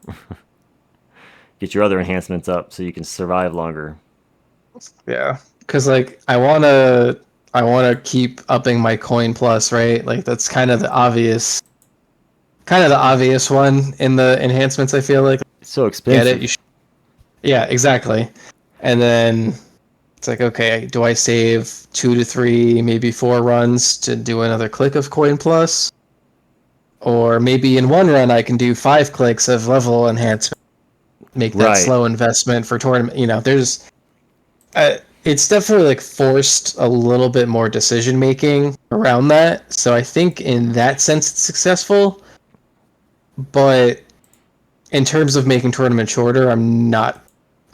get your other enhancements up so you can survive longer? yeah. Because, like, I want to keep upping my coin plus, right? Like, that's kind of the obvious one in the enhancements. I feel like It's so get it. expensive. Yeah, exactly. And then it's like, okay, do I save 2 to 3, maybe 4 runs to do another click of coin plus, or maybe in one run I can do 5 clicks of level enhancement, make that Right. slow investment for tournament. It's definitely like forced a little bit more decision making around that. So I think in that sense it's successful, but in terms of making tournament shorter, I'm not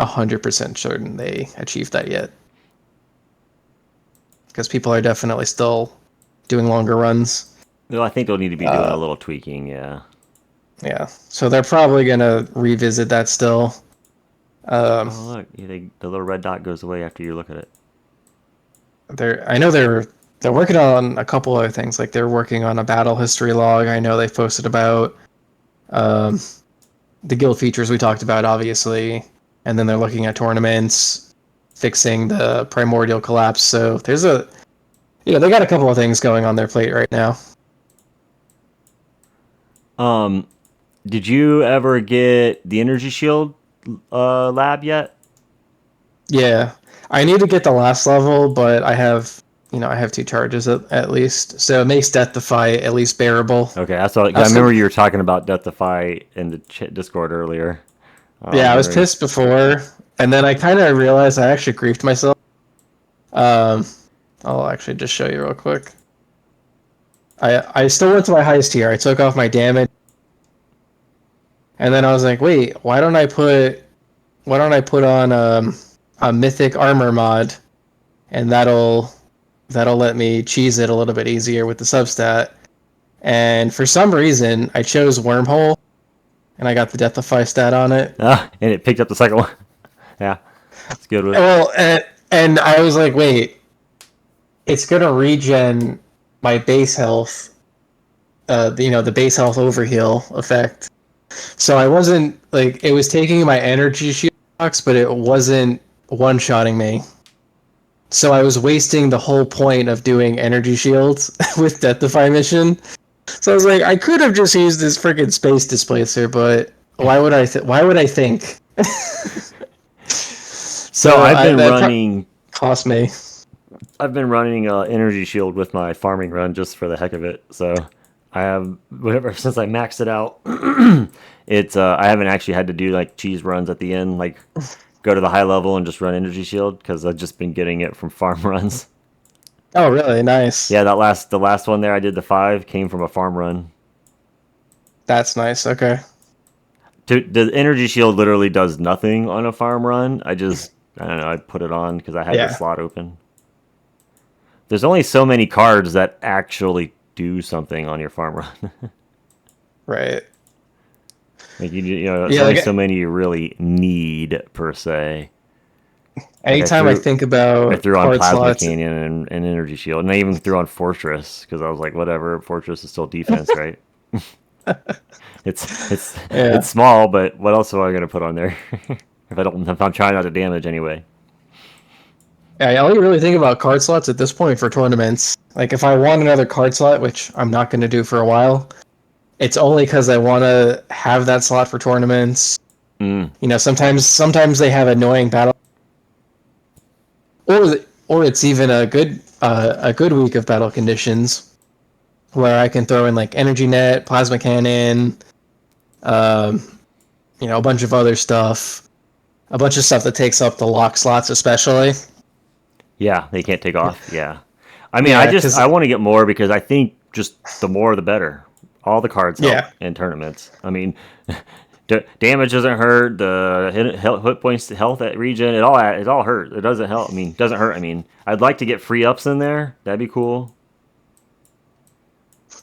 100% certain they achieved that yet because people are definitely still doing longer runs. Well, I think they'll need to be doing a Uh, little tweaking. Yeah. yeah, so they're probably gonna revisit that still. Um, Oh look, yeah, the little red dot goes away after you look at it. I know they're working on a couple other things. Like they're working on a battle history log. I know they posted about um, the guild features we talked about, obviously, and then they're looking at tournaments, fixing the Primordial Collapse. So they got a couple of things going on their plate right now. Um, did you ever get the energy shield lab yet? Yeah, I need to get the last level, but I have 2 charges at least, so it makes Death Defy at least bearable. Okay, I saw. I Also, remember you were talking about Death Defy in the Discord earlier. I was yeah, I was wondering. pissed before, and then I kind of realized I actually griefed myself. Um, I'll actually just show you real quick. I still went to my highest tier. I took off my damage, and then I was like, wait, why don't I put on a mythic armor mod, and that'll let me cheese it a little bit easier with the substat. And for some reason, I chose Wormhole, and I got the Deathify stat on it. And it picked up the second one. Yeah, it's good with. Well, and I was like, wait, it's gonna regen. my base health, the base health overheal effect. So I wasn't like it was taking my energy shield box, but it wasn't one-shotting me. So I was wasting the whole point of doing energy shields with Death Defy mission. So I was like, I could have just used this freaking space displacer, but why would I? Why would I think? So I've been that running. cost me. I've been running energy shield with my farming run just for the heck of it. So I have whatever since I maxed it out. It's I haven't actually had to do like cheese runs at the end, like go to the high level and just run energy shield because I've just been getting it from farm runs. Oh, really? Nice. Yeah, the last one there I did the 5 came from a farm run. That's nice. Okay. The energy shield literally does nothing on a farm run. I don't know. I put it on because I had the Yeah. slot open. There's only so many cards that actually do something on your farm run. Right. Like there's Yeah. only Like so many you really need per se. Like anytime I think I about threw on card Plasma slots, Canyon and Energy Shield, and I even threw on Fortress because I was like, whatever, Fortress is still defense, right? yeah. It's small, but what else am I gonna put on there if I'm trying not to damage anyway? Yeah, I only really think about card slots at this point for tournaments. Like if I want another card slot, which I'm not going to do for a while, it's only because I want to have that slot for tournaments. Mm. Sometimes they have annoying battle, or it's even a good week of battle conditions where I can throw in like energy net, plasma cannon, um, a bunch of other stuff, a bunch of stuff that takes up the lock slots, especially. Yeah, they can't take off. Yeah, I mean, Yeah, because I want to get more because I think just the more the better. All the cards help yeah, in tournaments. I mean, damage doesn't hurt. The hit points, health at regen, it all hurt. It doesn't help. I mean, doesn't hurt. I mean, I'd like to get free ups in there. That'd be cool.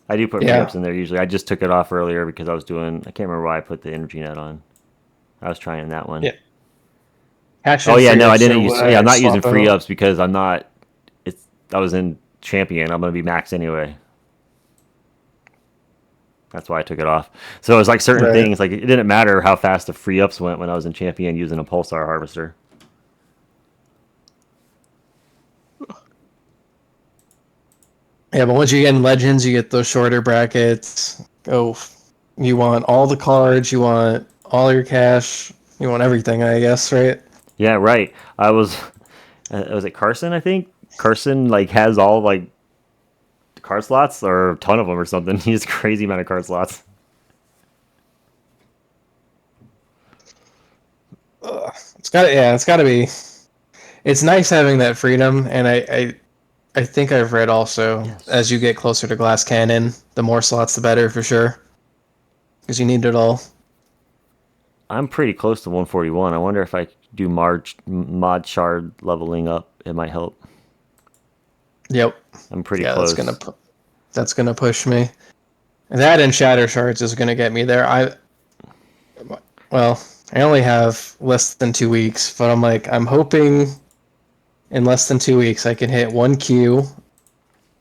I do put free yeah, ups in there usually. I just took it off earlier because I can't remember why I put the energy net on. I was trying that one. yeah. Cash Oh in yeah, free no, I ups didn't are use. what Yeah, I'm I not using swap free out. ups because I'm not. I was in champion. I'm gonna be max anyway. That's why I took it off. So it was like certain Right. things. Like it didn't matter how fast the free ups went when I was in champion using a pulsar harvester. Yeah, but once you get in Legends, you get those shorter brackets. Oh, you want all the cards, you want all your cash, you want everything, I guess, right? Yeah, right. I was it Carson? I think Carson like has all like card slots or a ton of them or something. He has a crazy amount of card slots. It's got to be. It's nice having that freedom, and I think I've read also as you Yes. get closer to Glass Cannon, the more slots, the better for sure, because you need it all. I'm pretty close to 141. I wonder if I do mod shard leveling up, it might help. Yep. I'm pretty Yeah, close. that's gonna push me. That and Shatter Shards is gonna get me there. Well, I only have less than 2 weeks, but I'm hoping in less than 2 weeks I can hit 1Q,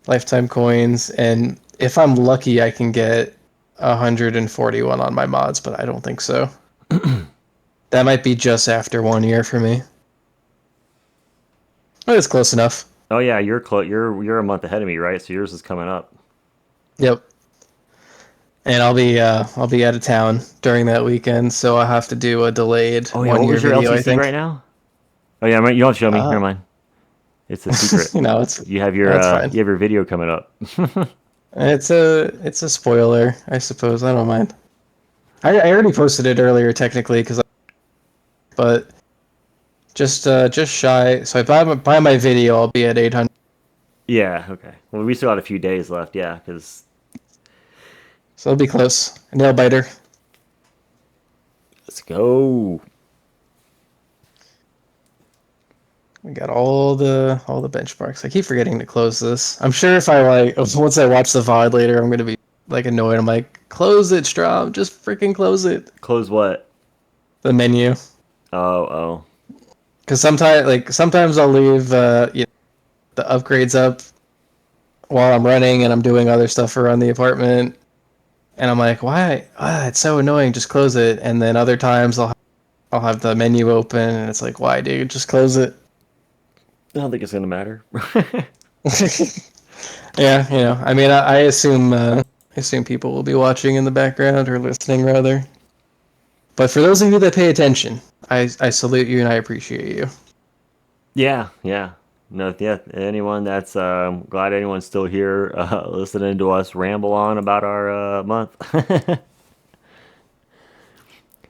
lifetime coins, and if I'm lucky, I can get 141 on my mods, but I don't think so. That might be just after 1 year for me. But it's close enough. Oh yeah, you're close. You're a month ahead of me, right? So yours is coming up. Yep. And I'll be out of town during that weekend, so I'll have to do a delayed Oh yeah, one what year was your video, I LTC right think. now? Oh yeah, you don't show me. Never Uh, mind. It's a secret. it's that's fine. You have your video coming up. It's a spoiler, I suppose. I don't mind. I already posted it earlier, technically, but just shy. So if I buy my video, I'll be at 800. Yeah. Okay. Well, we still got a few days left. Yeah, because So it'll be close. Nail biter. let's go. We got all the benchmarks. I keep forgetting to close this. I'm sure if I once I watch the VOD later, I'm gonna be like annoyed. I'm like, close it, Strom. Just freaking close it. Close what? The menu. Oh, oh. Because sometimes I'll leave the upgrades up while I'm running and I'm doing other stuff around the apartment. And I'm like, why? It's so annoying. Just close it. And then other times I'll have the menu open and it's like, why, dude? Just close it. I don't think it's gonna matter. Yeah, I mean, I assume people will be watching in the background or listening rather. But for those of you that pay attention, I salute you and I appreciate you. Yeah, yeah. No, yeah. Anyone that's glad anyone's still here listening to us ramble on about our month.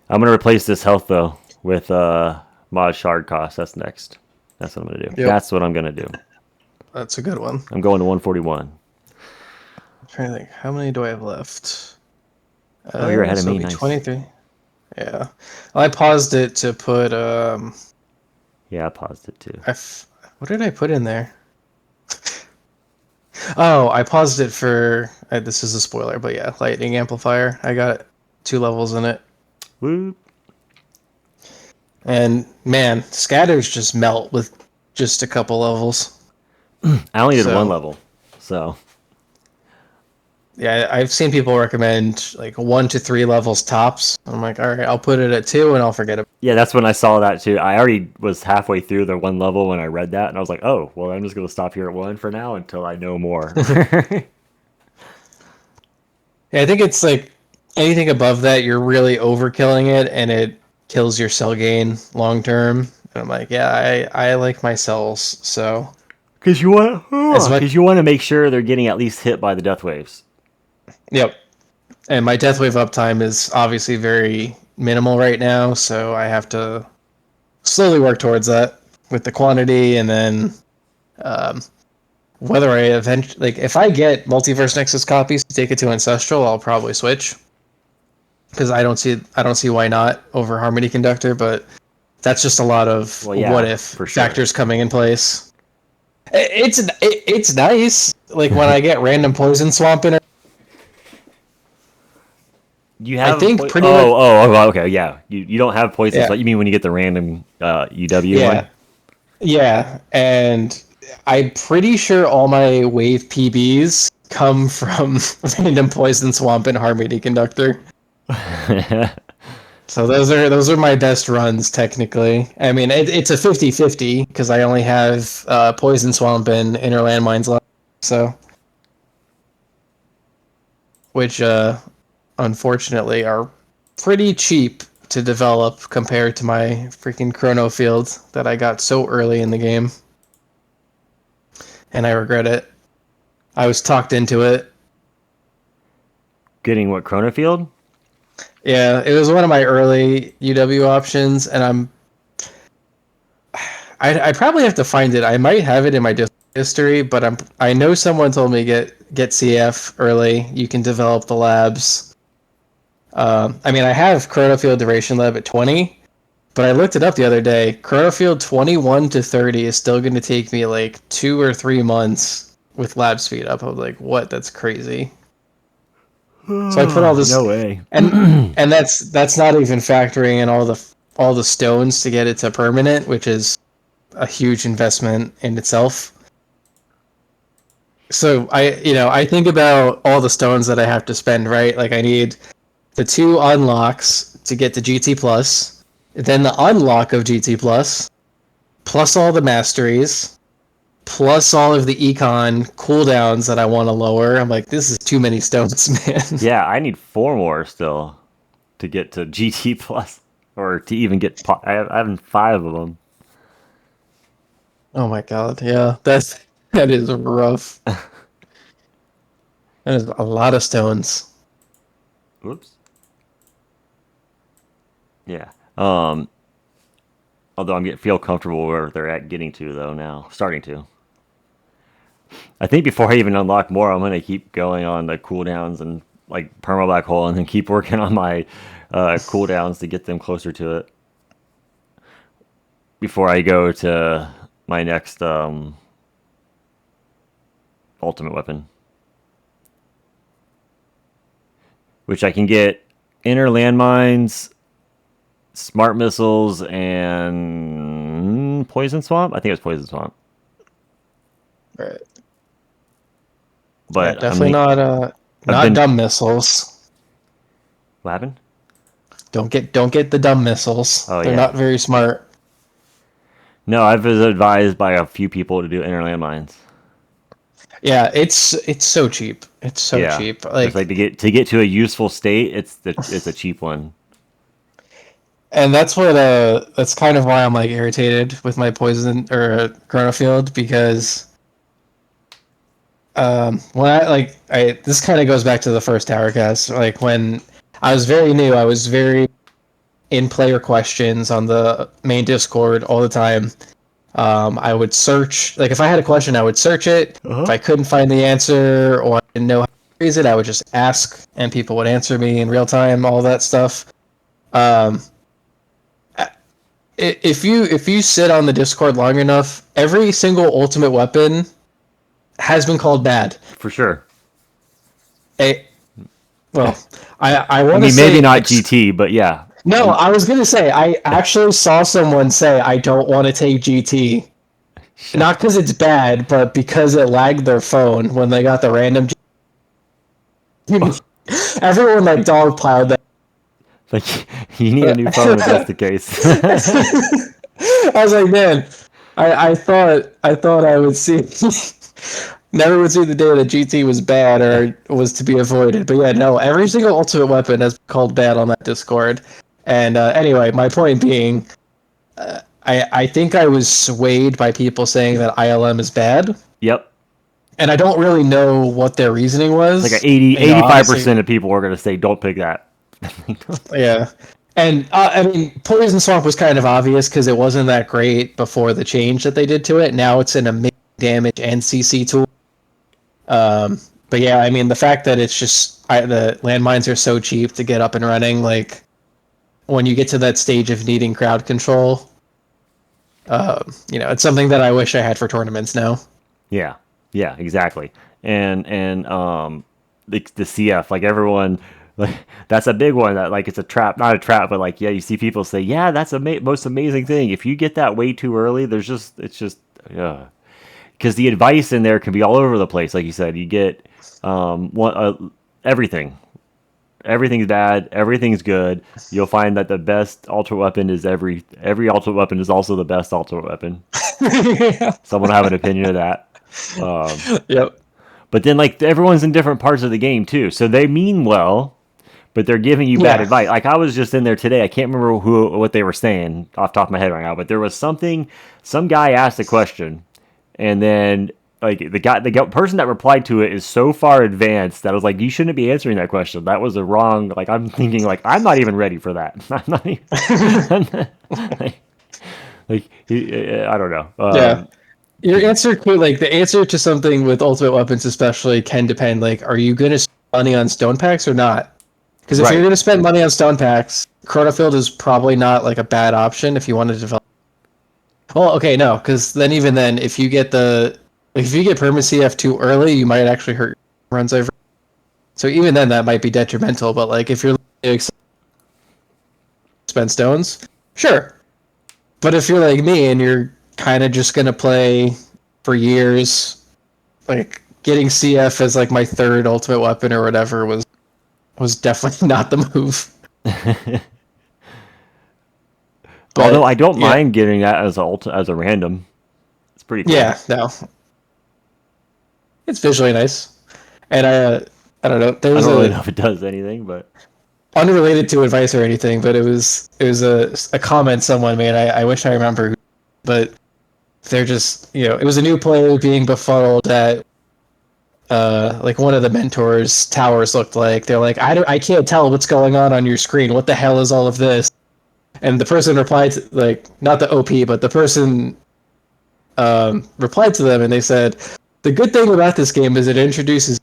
I'm gonna replace this health though with mod shard cost. That's next. That's what I'm gonna do. Yep, That's what I'm gonna do. that's a good one. I'm going to 141. I'm trying to think, how many do I have left? Oh, you're ahead of So me. it'll be Nice. 23. Yeah, well, I paused it to put Yeah, I paused it too. what did I put in there? Oh, I paused it for this is a spoiler, but yeah, lightning amplifier. I got 2 levels in it. Whoop. And man, scatters just melt with just a couple levels. I only did one So level, so yeah, I've seen people recommend like 1 to 3 levels tops. I'm like, all right, I'll put it at 2 and I'll forget it. yeah, that's when I saw that too. I already was halfway through the one level when I read that, and I was like, oh, well, I'm just gonna stop here at one for now until I know more. Yeah, I think it's like anything above that, you're really overkilling it, and it kills your cell gain long term. And I'm like, yeah, I like my cells, so Because you want, as much. because you want to make sure they're getting at least hit by the death waves. Yep. And my death wave uptime is obviously very minimal right now, so I have to slowly work towards that with the quantity, and then um, whether I eventually like if I get Multiverse Nexus copies to take it to Ancestral, I'll probably switch because I don't see why not over Harmony Conductor, but that's just a lot of Well, what yeah, if for sure. factors coming in place. It's nice like when I get random poison swamp in it. You I have think pretty much. oh, okay, yeah. You don't have poisons. Yeah, Like you mean when you get the random UW yeah, one? yeah, and I'm pretty sure all my wave PBs come from random poison swamp and Harmony Conductor. So those are my best runs technically. I mean it's a 50-50 because I only have poison swamp and inner landmines left. So which unfortunately are pretty cheap to develop compared to my freaking chrono field that I got so early in the game. And I regret it. I was talked into it. Getting what Chronofield? Yeah, it was one of my early UW options, and I probably have to find it. I might have it in my history, but I know someone told me get CF early. You can develop the labs. I mean, I have Chronofield Duration Lab at 20, but I looked it up the other day. Chronofield 21 to 30 is still going to take me like 2 or 3 months with lab speed up. I was like, what? That's crazy. So I put all this, No way. and that's not even factoring in all the stones to get it to permanent, which is a huge investment in itself. So I think about all the stones that I have to spend, right? Like I need the 2 unlocks to get to GT Plus, then the unlock of GT plus all the masteries, plus all of the econ cooldowns that I want to lower. I'm like, this is too many stones, man. Yeah, I need 4 more still to get to GT plus, or to even get. I have 5 of them. Oh my god, yeah, that is rough. That is a lot of stones. Oops. Yeah. Um. Although feel comfortable where they're at getting to though now, starting to. I think before I even unlock more, I'm gonna keep going on the cooldowns and like perma black hole, and then keep working on my cooldowns to get them closer to it before I go to my next ultimate weapon, which I can get inner landmines, smart missiles, and poison swamp. I think it was poison swamp. Right. Yeah, But definitely I've not been dumb missiles. laughing. Don't get the dumb missiles. Oh They're yeah. not very smart. No, I was advised by a few people to do inner landmines. Yeah, it's so cheap. It's so Yeah, cheap. just like Like, to get to a useful state, it's a cheap one. and that's kind of why I'm like irritated with my poison or chronofield because when I this kind of goes back to the first Towercast. Like when I was very new, I was very in player questions on the main Discord all the time. I would search, like if I had a question, I would search it. If Uh-huh. I couldn't find the answer or I didn't know how to phrase it, I would just ask, and people would answer me in real time. All that stuff. Um, if you sit on the Discord long enough, every single ultimate weapon has been called bad. For sure. A, well, I I want to mean, maybe say not GT, but yeah. no. I was gonna say I actually saw someone say I don't want to take GT. Not because it's bad, but because it lagged their phone when they got the random. Everyone like dogpiled that. Like you need a new phone if that's the case. I was like, man, I thought I would see. Never would see the day that GT was bad or was to be avoided. But yeah, no, every single ultimate weapon has been called bad on that Discord. And anyway, my point being, I think I was swayed by people saying that ILM is bad, Yep. and I don't really know what their reasoning Like was. 85% of people are going to say don't pick that. Yeah. And I mean, Poison Swamp was kind of obvious because it wasn't that great before the change that they did to it. Now it's an amazing damage and CC tool. But yeah, I mean, the fact that it's just the landmines are so cheap to get up and running, like when you get to that stage of needing crowd control, it's something that I wish I had for tournaments now. Yeah. Yeah, exactly. And the CF, like everyone, like that's a big one that like it's a trap, not a trap, but like yeah, you see people say, "Yeah, that's the most amazing thing." If you get that way too early, it's just yeah. Because the advice in there can be all over the place. Like you said, you get everything. Everything's bad. Everything's good. You'll find that the best ultra weapon is every ultra weapon is also the best ultra weapon. Someone will have an opinion of that. Yep. But then like everyone's in different parts of the game too, so they mean well, but they're giving you bad Yeah. advice. Like I was just in there today. I can't remember what they were saying off the top of my head right now, but there was something. Some guy asked a question, and then like the person that replied to it is so far advanced that I was like, you shouldn't be answering that question. That was a wrong. Like I'm thinking like I'm not even ready for that. I'm not even, I don't know. Yeah. Your answer could like the answer to something with ultimate weapons especially can depend like are you going to spend money on stone packs or not? Because if you're Right. going to spend money on stone packs, Chronofield is probably not like a bad option if you want to develop. Well, okay, no, because then if you get perma CF too early, you might actually hurt your runs over. So even then, that might be detrimental. But like if you're spend stones, sure. But if you're like me and you're kind of just gonna play for years, like getting CF as like my third ultimate weapon or whatever was definitely not the move. Although I But don't yeah, mind getting that as a random. It's pretty cool. yeah, no, it's visually nice, and I don't know. There I was don't really a know if it does anything, but unrelated to advice or anything, but it was a comment someone made. I wish I remember, but they're just it was a new player being befuddled at like one of the mentors' towers looked like. They're like, I can't tell what's going on your screen. What the hell is all of this? And the person replied to, like not the OP, but the person replied to them, and they said, the good thing about this game is it introduces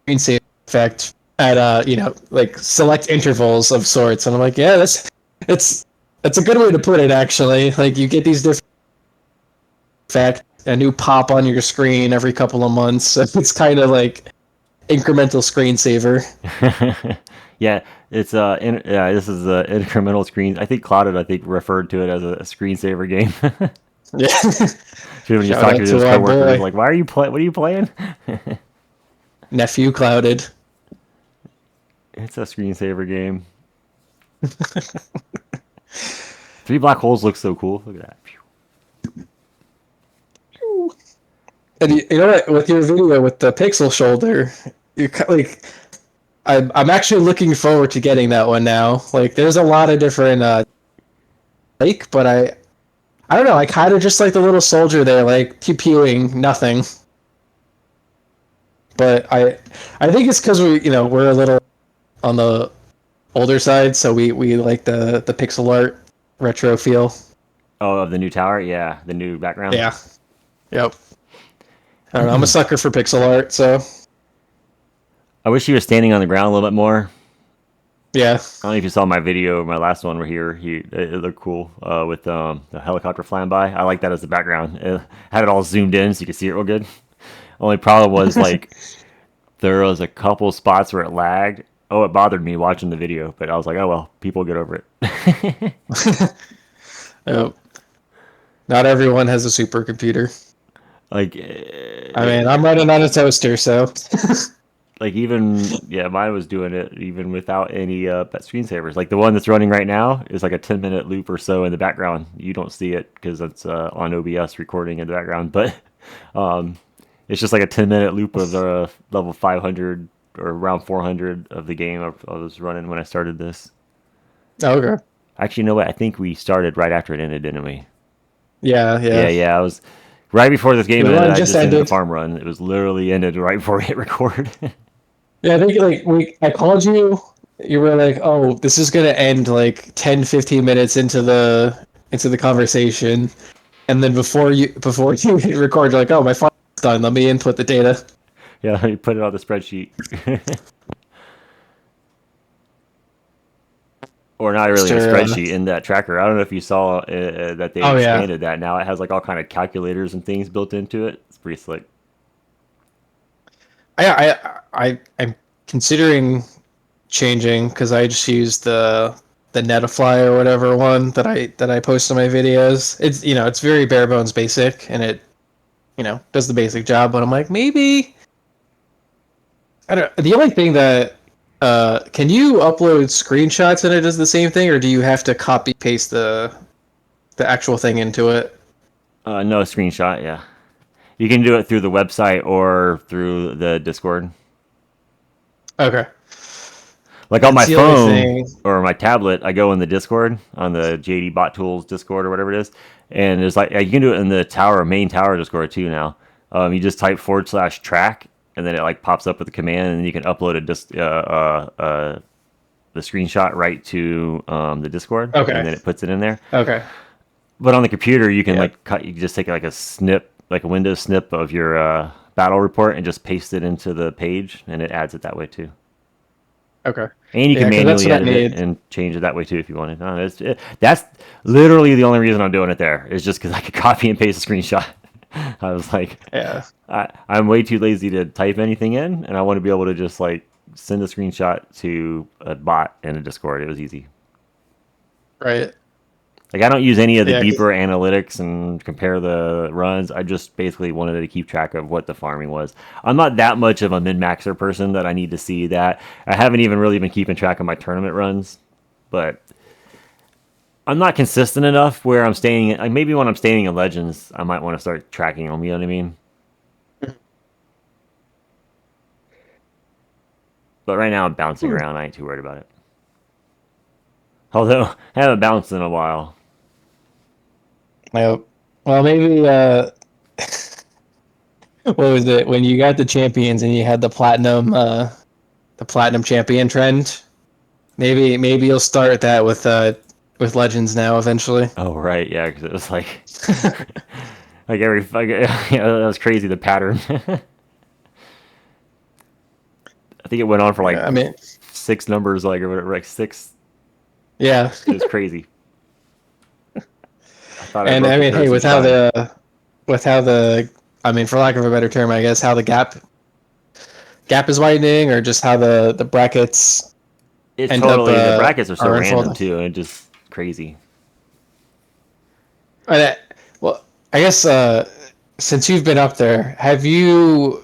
screen save effect at like select intervals of sorts. And I'm like, yeah, that's a good way to put it actually. Like you get these different effects, a new pop on your screen every couple of months. So it's kind of like incremental screensaver. yeah, it's this is a incremental screen. I think Clouded referred to it as a screensaver game. Yeah. When he's Shout talking out to his to our coworkers, boy. like, "Why are you playing? What are you playing?" Nephew clouded. It's a screensaver game. Three black holes look so cool. Look at that. And you know what? With your video with the pixel shoulder, you like. I'm actually looking forward to getting that one now. Like, there's a lot of different but I don't know. I kind of just like the little soldier there, like pew pewing nothing. But I think it's because we're a little on the older side, so we like the pixel art retro feel. Oh, of the new tower? Yeah, the new background. Yeah. Yep. I don't know. I'm a sucker for pixel art, so I wish he was standing on the ground a little bit more. yeah. I don't know if you saw my video, my last one here. It looked cool with the helicopter flying by. I like that as the background. It had it all zoomed in so you could see it real good. Only problem was like there was a couple spots where it lagged. Oh, it bothered me watching the video, but I was like, oh well, people get over it. Yep. Not everyone has a supercomputer. Like, I mean, I'm running on a toaster, so like even yeah, mine was doing it even without any screensavers. Like the one that's running right now is like a 10-minute loop or so in the background. You don't see it because it's on OBS recording in the background, but it's just like a 10-minute loop of the level 500 or around 400 of the game I was running when I started this. okay. Actually, you know what? I think we started right after it ended, didn't we? Yeah, Yeah, yeah. yeah. I was right before this game The ended. run I just just ended the ended. farm run. It was literally ended right before we hit record. Yeah, I think I called you. You were like, "Oh, this is gonna end like 10, 15 minutes into the conversation," and then before you hit record, you're like, "Oh, my phone's done. Let me input the data." Yeah, you put it on the spreadsheet. Or not really in a Mr. spreadsheet in that tracker. I don't know if you saw that they Oh yeah, expanded that. Now it has like all kind of calculators and things built into it. It's pretty slick. I'm considering changing because I just use the Netafly or whatever one that I post on my videos. It's very bare bones basic and it does the basic job. But I'm like maybe I don't. The only thing that can you upload screenshots and it does the same thing, or do you have to copy paste the actual thing into it? No screenshot. Yeah, you can do it through the website or through the Discord. Okay, Like on that's my the only phone thing. or my tablet, I go in the Discord on the JD Bot Tools Discord or whatever it is, and there's like you can do it in the main tower Discord too now. You just type /track, and then it like pops up with a command, and then you can upload the screenshot right to the Discord, and Okay, then it puts it in there. okay, But on the computer, you can yeah, you can just take like a snip, like a Windows snip of your battle report, and just paste it into the page, and it adds it that way too. okay, And you can yeah, because that's manually what I edit it need. and change it that way too if you wanted. No, that's literally the only reason I'm doing it there. Is just because I could copy and paste a screenshot. I was like, Yeah, I'm way too lazy to type anything in, and I want to be able to just like send a screenshot to a bot in a Discord. It was easy. right. Like I don't use any of the Yeah, deeper analytics and compare the runs. I just basically wanted to keep track of what the farming was. I'm not that much of a min-maxer person that I need to see that. I haven't even really been keeping track of my tournament runs, but I'm not consistent enough where I'm staying. Like maybe when I'm staying in Legends, I might want to start tracking them. You know what I mean? But right now I'm bouncing around. I ain't too worried about it. Although I haven't bounced in a while. yep. Well, maybe what was it when you got the champions and you had the platinum champion trend? Maybe you'll start that with Legends now eventually. Oh right, yeah, because it was like like that was crazy the pattern. I think it went on for like I mean, six numbers, like or whatever, like six. yeah. It was crazy. I thought I And broke I the mean, hey, curse each time. I mean, for lack of a better term, I guess how the gap is widening, or just how the brackets It's end up totally the brackets are so are random unfolding. too, and just crazy. Well, I guess since you've been up there, have you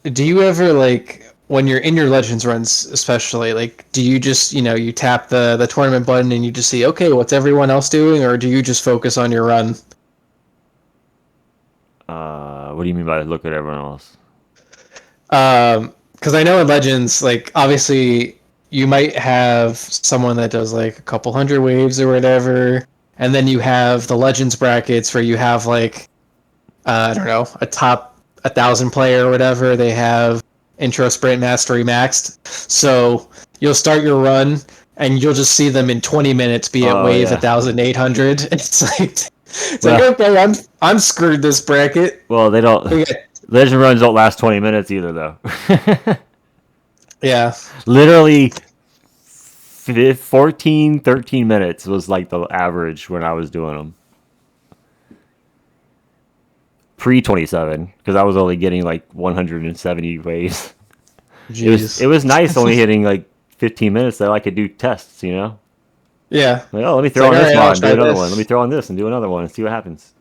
do you ever like when you're in your Legends runs, especially like, do you just you tap the tournament button and you just see okay, what's everyone else doing, or do you just focus on your run? What do you mean by look at everyone else? Because I know in Legends, like obviously you might have someone that does like a couple hundred waves or whatever, and then you have the Legends brackets where you have like I don't know, a top 1,000 player or whatever. They have intro sprint mastery maxed, so you'll start your run and you'll just see them in 20 minutes be at Oh wave yeah. 1,800. It's like Well, okay, I'm screwed this bracket. well, they don't. We got- Legend runs don't last 20 minutes either, though. Yeah, Literally 14, 13 minutes was like the average when I was doing them. Pre 27, because I was only getting like 170 waves. It jeez. was nice only hitting like 15 minutes so I could do tests, you know? Yeah, Like, oh, let me it's throw like on all this right, mod I'll and do try another one. Let me this. throw on this and do another one and see what happens.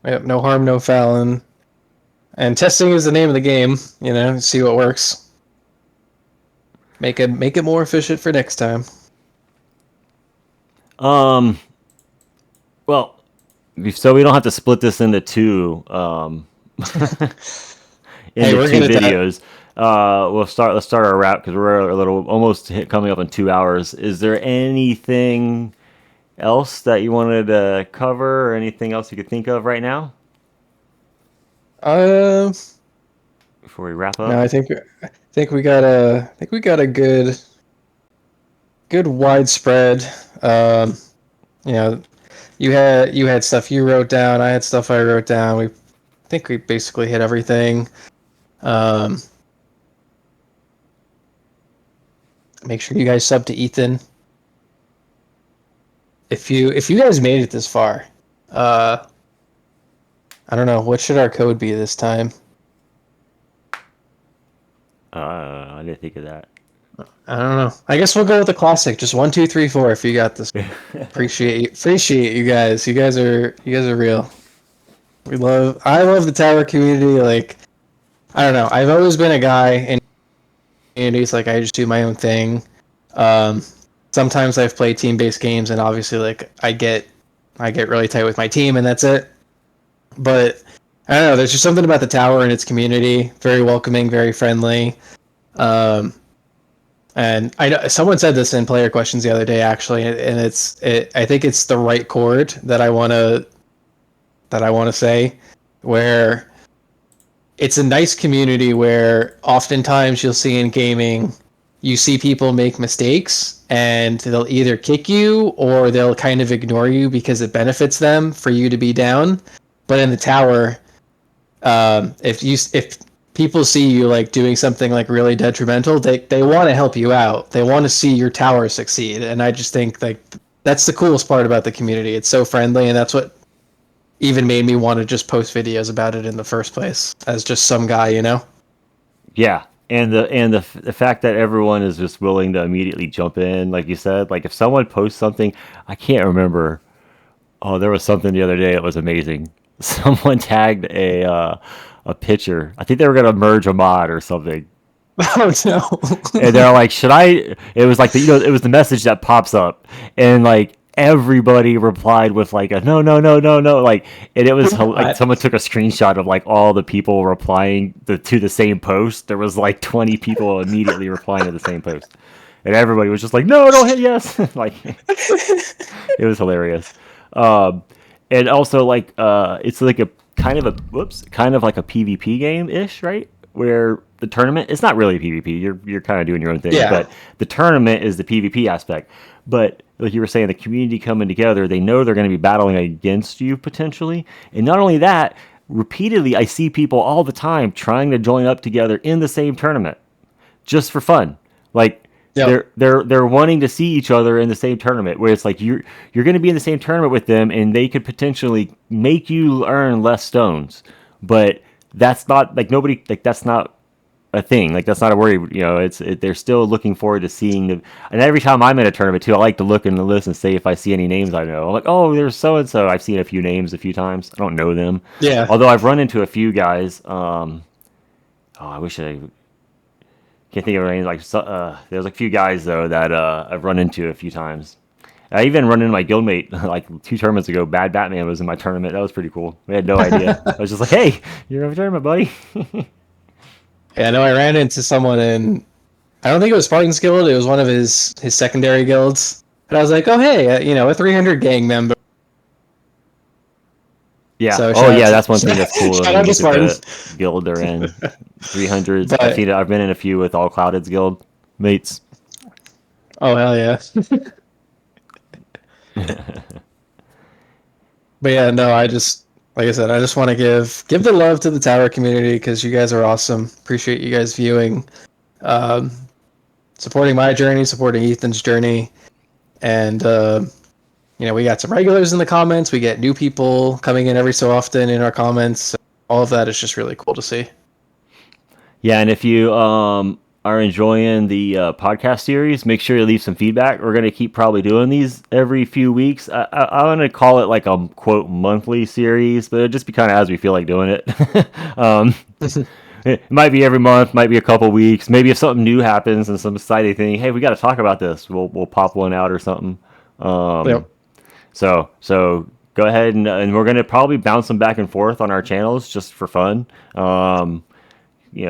Yep, no harm, no foul, and testing is the name of the game. See what works. Make it more efficient for next time. Um, well, so we don't have to split this into two. Hey, Into we're two gonna test. videos. Let's start our wrap because we're a little almost coming up on 2 hours. Is there anything else that you wanted to cover or anything else you could think of right now Uh, before we wrap no, up? I think we got a good widespread. Um, you know, you had stuff you wrote down. I had stuff I wrote down. We think we basically hit everything. Um, make sure you guys sub to Ethan. If you guys made it this far, uh, I don't know what should our code be this time. I didn't think of that. I don't know. I guess we'll go with the classic. Just 1, 2, 3, 4. If you got this, appreciate you guys. You guys are real. I love the tower community. Like I don't know. I've always been a guy in communities like I just do my own thing. Um, sometimes I've played team based games, and obviously like I get really tight with my team, and that's it. But I don't know. There's just something about the tower and its community. Very welcoming, very friendly. Um, And I know someone said this in player questions the other day, actually, and I think it's the right chord that I want to say, where it's a nice community where oftentimes you'll see in gaming, you see people make mistakes and they'll either kick you or they'll kind of ignore you because it benefits them for you to be down. But in the tower, if people see you like doing something like really detrimental, they want to help you out. They want to see your tower succeed, and I just think like that's the coolest part about the community. It's so friendly, and that's what even made me want to just post videos about it in the first place as just some guy. Yeah, and the fact that everyone is just willing to immediately jump in, like you said, like if someone posts something, I can't remember. Oh, there was something the other day that was amazing. Someone tagged a picture. I think they were gonna merge a mod or something, Oh no. and they're like, "Should I?" It was like it was the message that pops up, and like everybody replied with like a no, no, no, no, no, like, and it was like What? someone took a screenshot of like all the people replying to the same post. There was like 20 people immediately replying to the same post, and everybody was just like, "No, don't hit yes!" Like it was hilarious. Um, and also like it's like a kind of like a PvP game ish, right? Where the tournament it's not really PvP. You're kind of doing your own thing, Yeah. but the tournament is the PvP aspect. But like you were saying, the community coming together, they know they're going to be battling against you potentially, and not only that. Repeatedly, I see people all the time trying to join up together in the same tournament just for fun. Like Yep. they're wanting to see each other in the same tournament where it's like you're going to be in the same tournament with them and they could potentially make you earn less stones. But that's not like nobody like that's not a thing. Like that's not a worry. They're still looking forward to seeing the. And every time I'm in a tournament too, I like to look in the list and see if I see any names I know. I'm like, oh, there's so and so. I've seen a few names a few times. I don't know them, Yeah. although I've run into a few guys. Oh, I wish I can't think of any. Like, there's a few guys though that I've run into a few times. I even run into my guildmate like 2 tournaments ago. Bad Batman was in my tournament. That was pretty cool. We had no idea. I was just like, "Hey, you're in a tournament, buddy." Yeah, no, I ran into someone in, I don't think it was Spartan's Guild. It was one of his secondary guilds, and I was like, "Oh, hey, a 300 gang member." Yeah. So Oh, shout out yeah. to That's one thing that's cool. shout When you out to get to Spartan. the guild they're in, 300s. But I've been in a few with All Clouded's guild mates. oh hell yeah. But yeah, no, I just like I said, I just want to give the love to the Tower community because you guys are awesome. Appreciate you guys viewing, um, supporting my journey, supporting Ethan's journey, and we got some regulars in the comments. We get new people coming in every so often in our comments. All of that is just really cool to see. Yeah, and if you are enjoying the podcast series, make sure you leave some feedback. We're going to keep probably doing these every few weeks. I want to call it like a quote monthly series, but it'll just be kind of as we feel like doing it. It might be every month, might be a couple weeks. Maybe if something new happens and some exciting thing, hey, we got to talk about this. We'll pop one out or something. Yep. So go ahead and we're going to probably bounce them back and forth on our channels just for fun.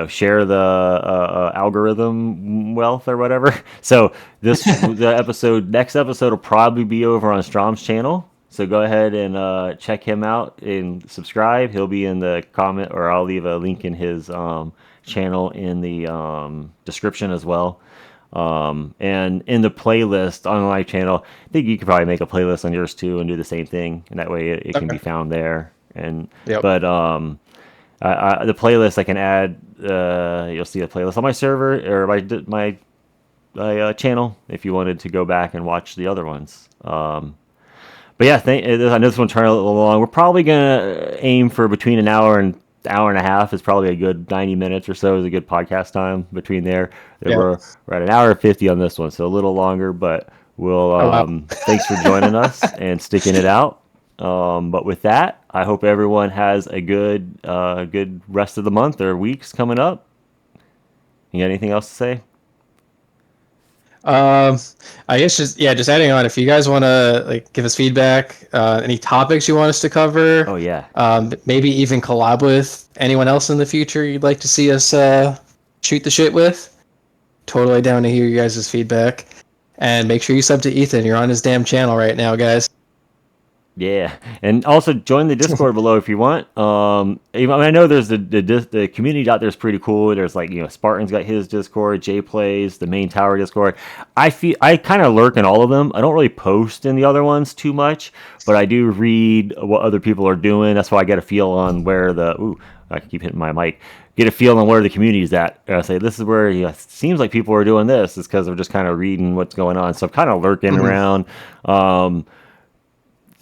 Share the algorithm wealth or whatever. So next episode will probably be over on Strom's channel. So go ahead and check him out and subscribe. He'll be in the comment, or I'll leave a link in his channel in the description as well. And in the playlist on my channel, I think you could probably make a playlist on yours too and do the same thing, and that way it can be found there. And Yep. but the playlist I can add. You'll see a playlist on my server or my channel if you wanted to go back and watch the other ones. But yeah, I know this one turned a little long. We're probably gonna aim for between an hour and hour and a half is probably a good 90 minutes or so is a good podcast time between there. Yeah. We're at an hour and 50 on this one, so a little longer, but we'll thanks for joining us and sticking it out. But with that, I hope everyone has a good rest of the month or weeks coming up. You got anything else to say? I guess just adding on, if you guys want to give us feedback, any topics you want us to cover. Oh yeah. Maybe even collab with anyone else in the future you'd like to see us shoot the shit with. Totally down to hear you guys' feedback. And make sure you sub to Ethan. You're on his damn channel right now, guys. Yeah, and also join the Discord below if you want. I know there's the community out there is pretty cool. There's Spartan's got his Discord, Jay plays the main tower Discord. I kind of lurk in all of them. I don't really post in the other ones too much, but I do read what other people are doing. That's why I get a feel on where I keep hitting my mic. Get a feel on where the community is at. I say this is where it seems like people are doing this. It's because they're just kind of reading what's going on. So I'm kind of lurking around.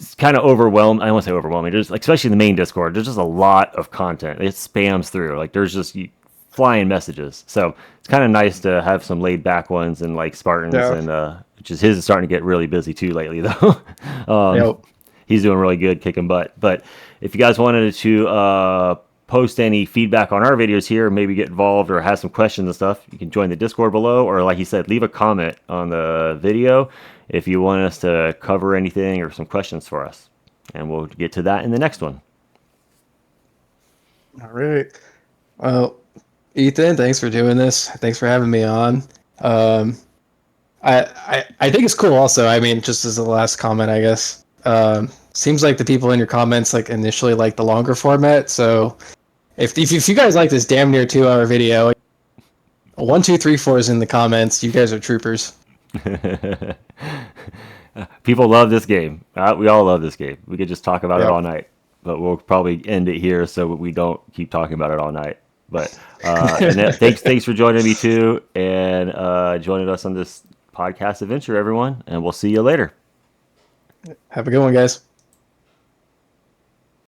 It's kind of overwhelmed. I don't want to say overwhelming. There's especially in the main Discord, there's just a lot of content. It spams through. There's just flying messages. So it's kind of nice to have some laid back ones and Spartans and which is his is starting to get really busy too lately though. He's doing really good, kicking butt. But if you guys wanted to post any feedback on our videos here, maybe get involved or have some questions and stuff, you can join the Discord below, or like he said, leave a comment on the video if you want us to cover anything or some questions for us, and we'll get to that in the next one. All right. Well, Ethan, thanks for doing this. Thanks for having me on. I think it's cool also. I mean, just as a last comment, I guess. Seems like the people in your comments initially like the longer format. So if you guys like this damn near 2-hour video, 1, 2, 3, 4 is in the comments. You guys are troopers. People love this game. We all love this game. We could just talk about it all night, but we'll probably end it here so we don't keep talking about it all night. But thanks for joining me too, and joining us on this podcast adventure, everyone. And we'll see you later. Have a good one, guys.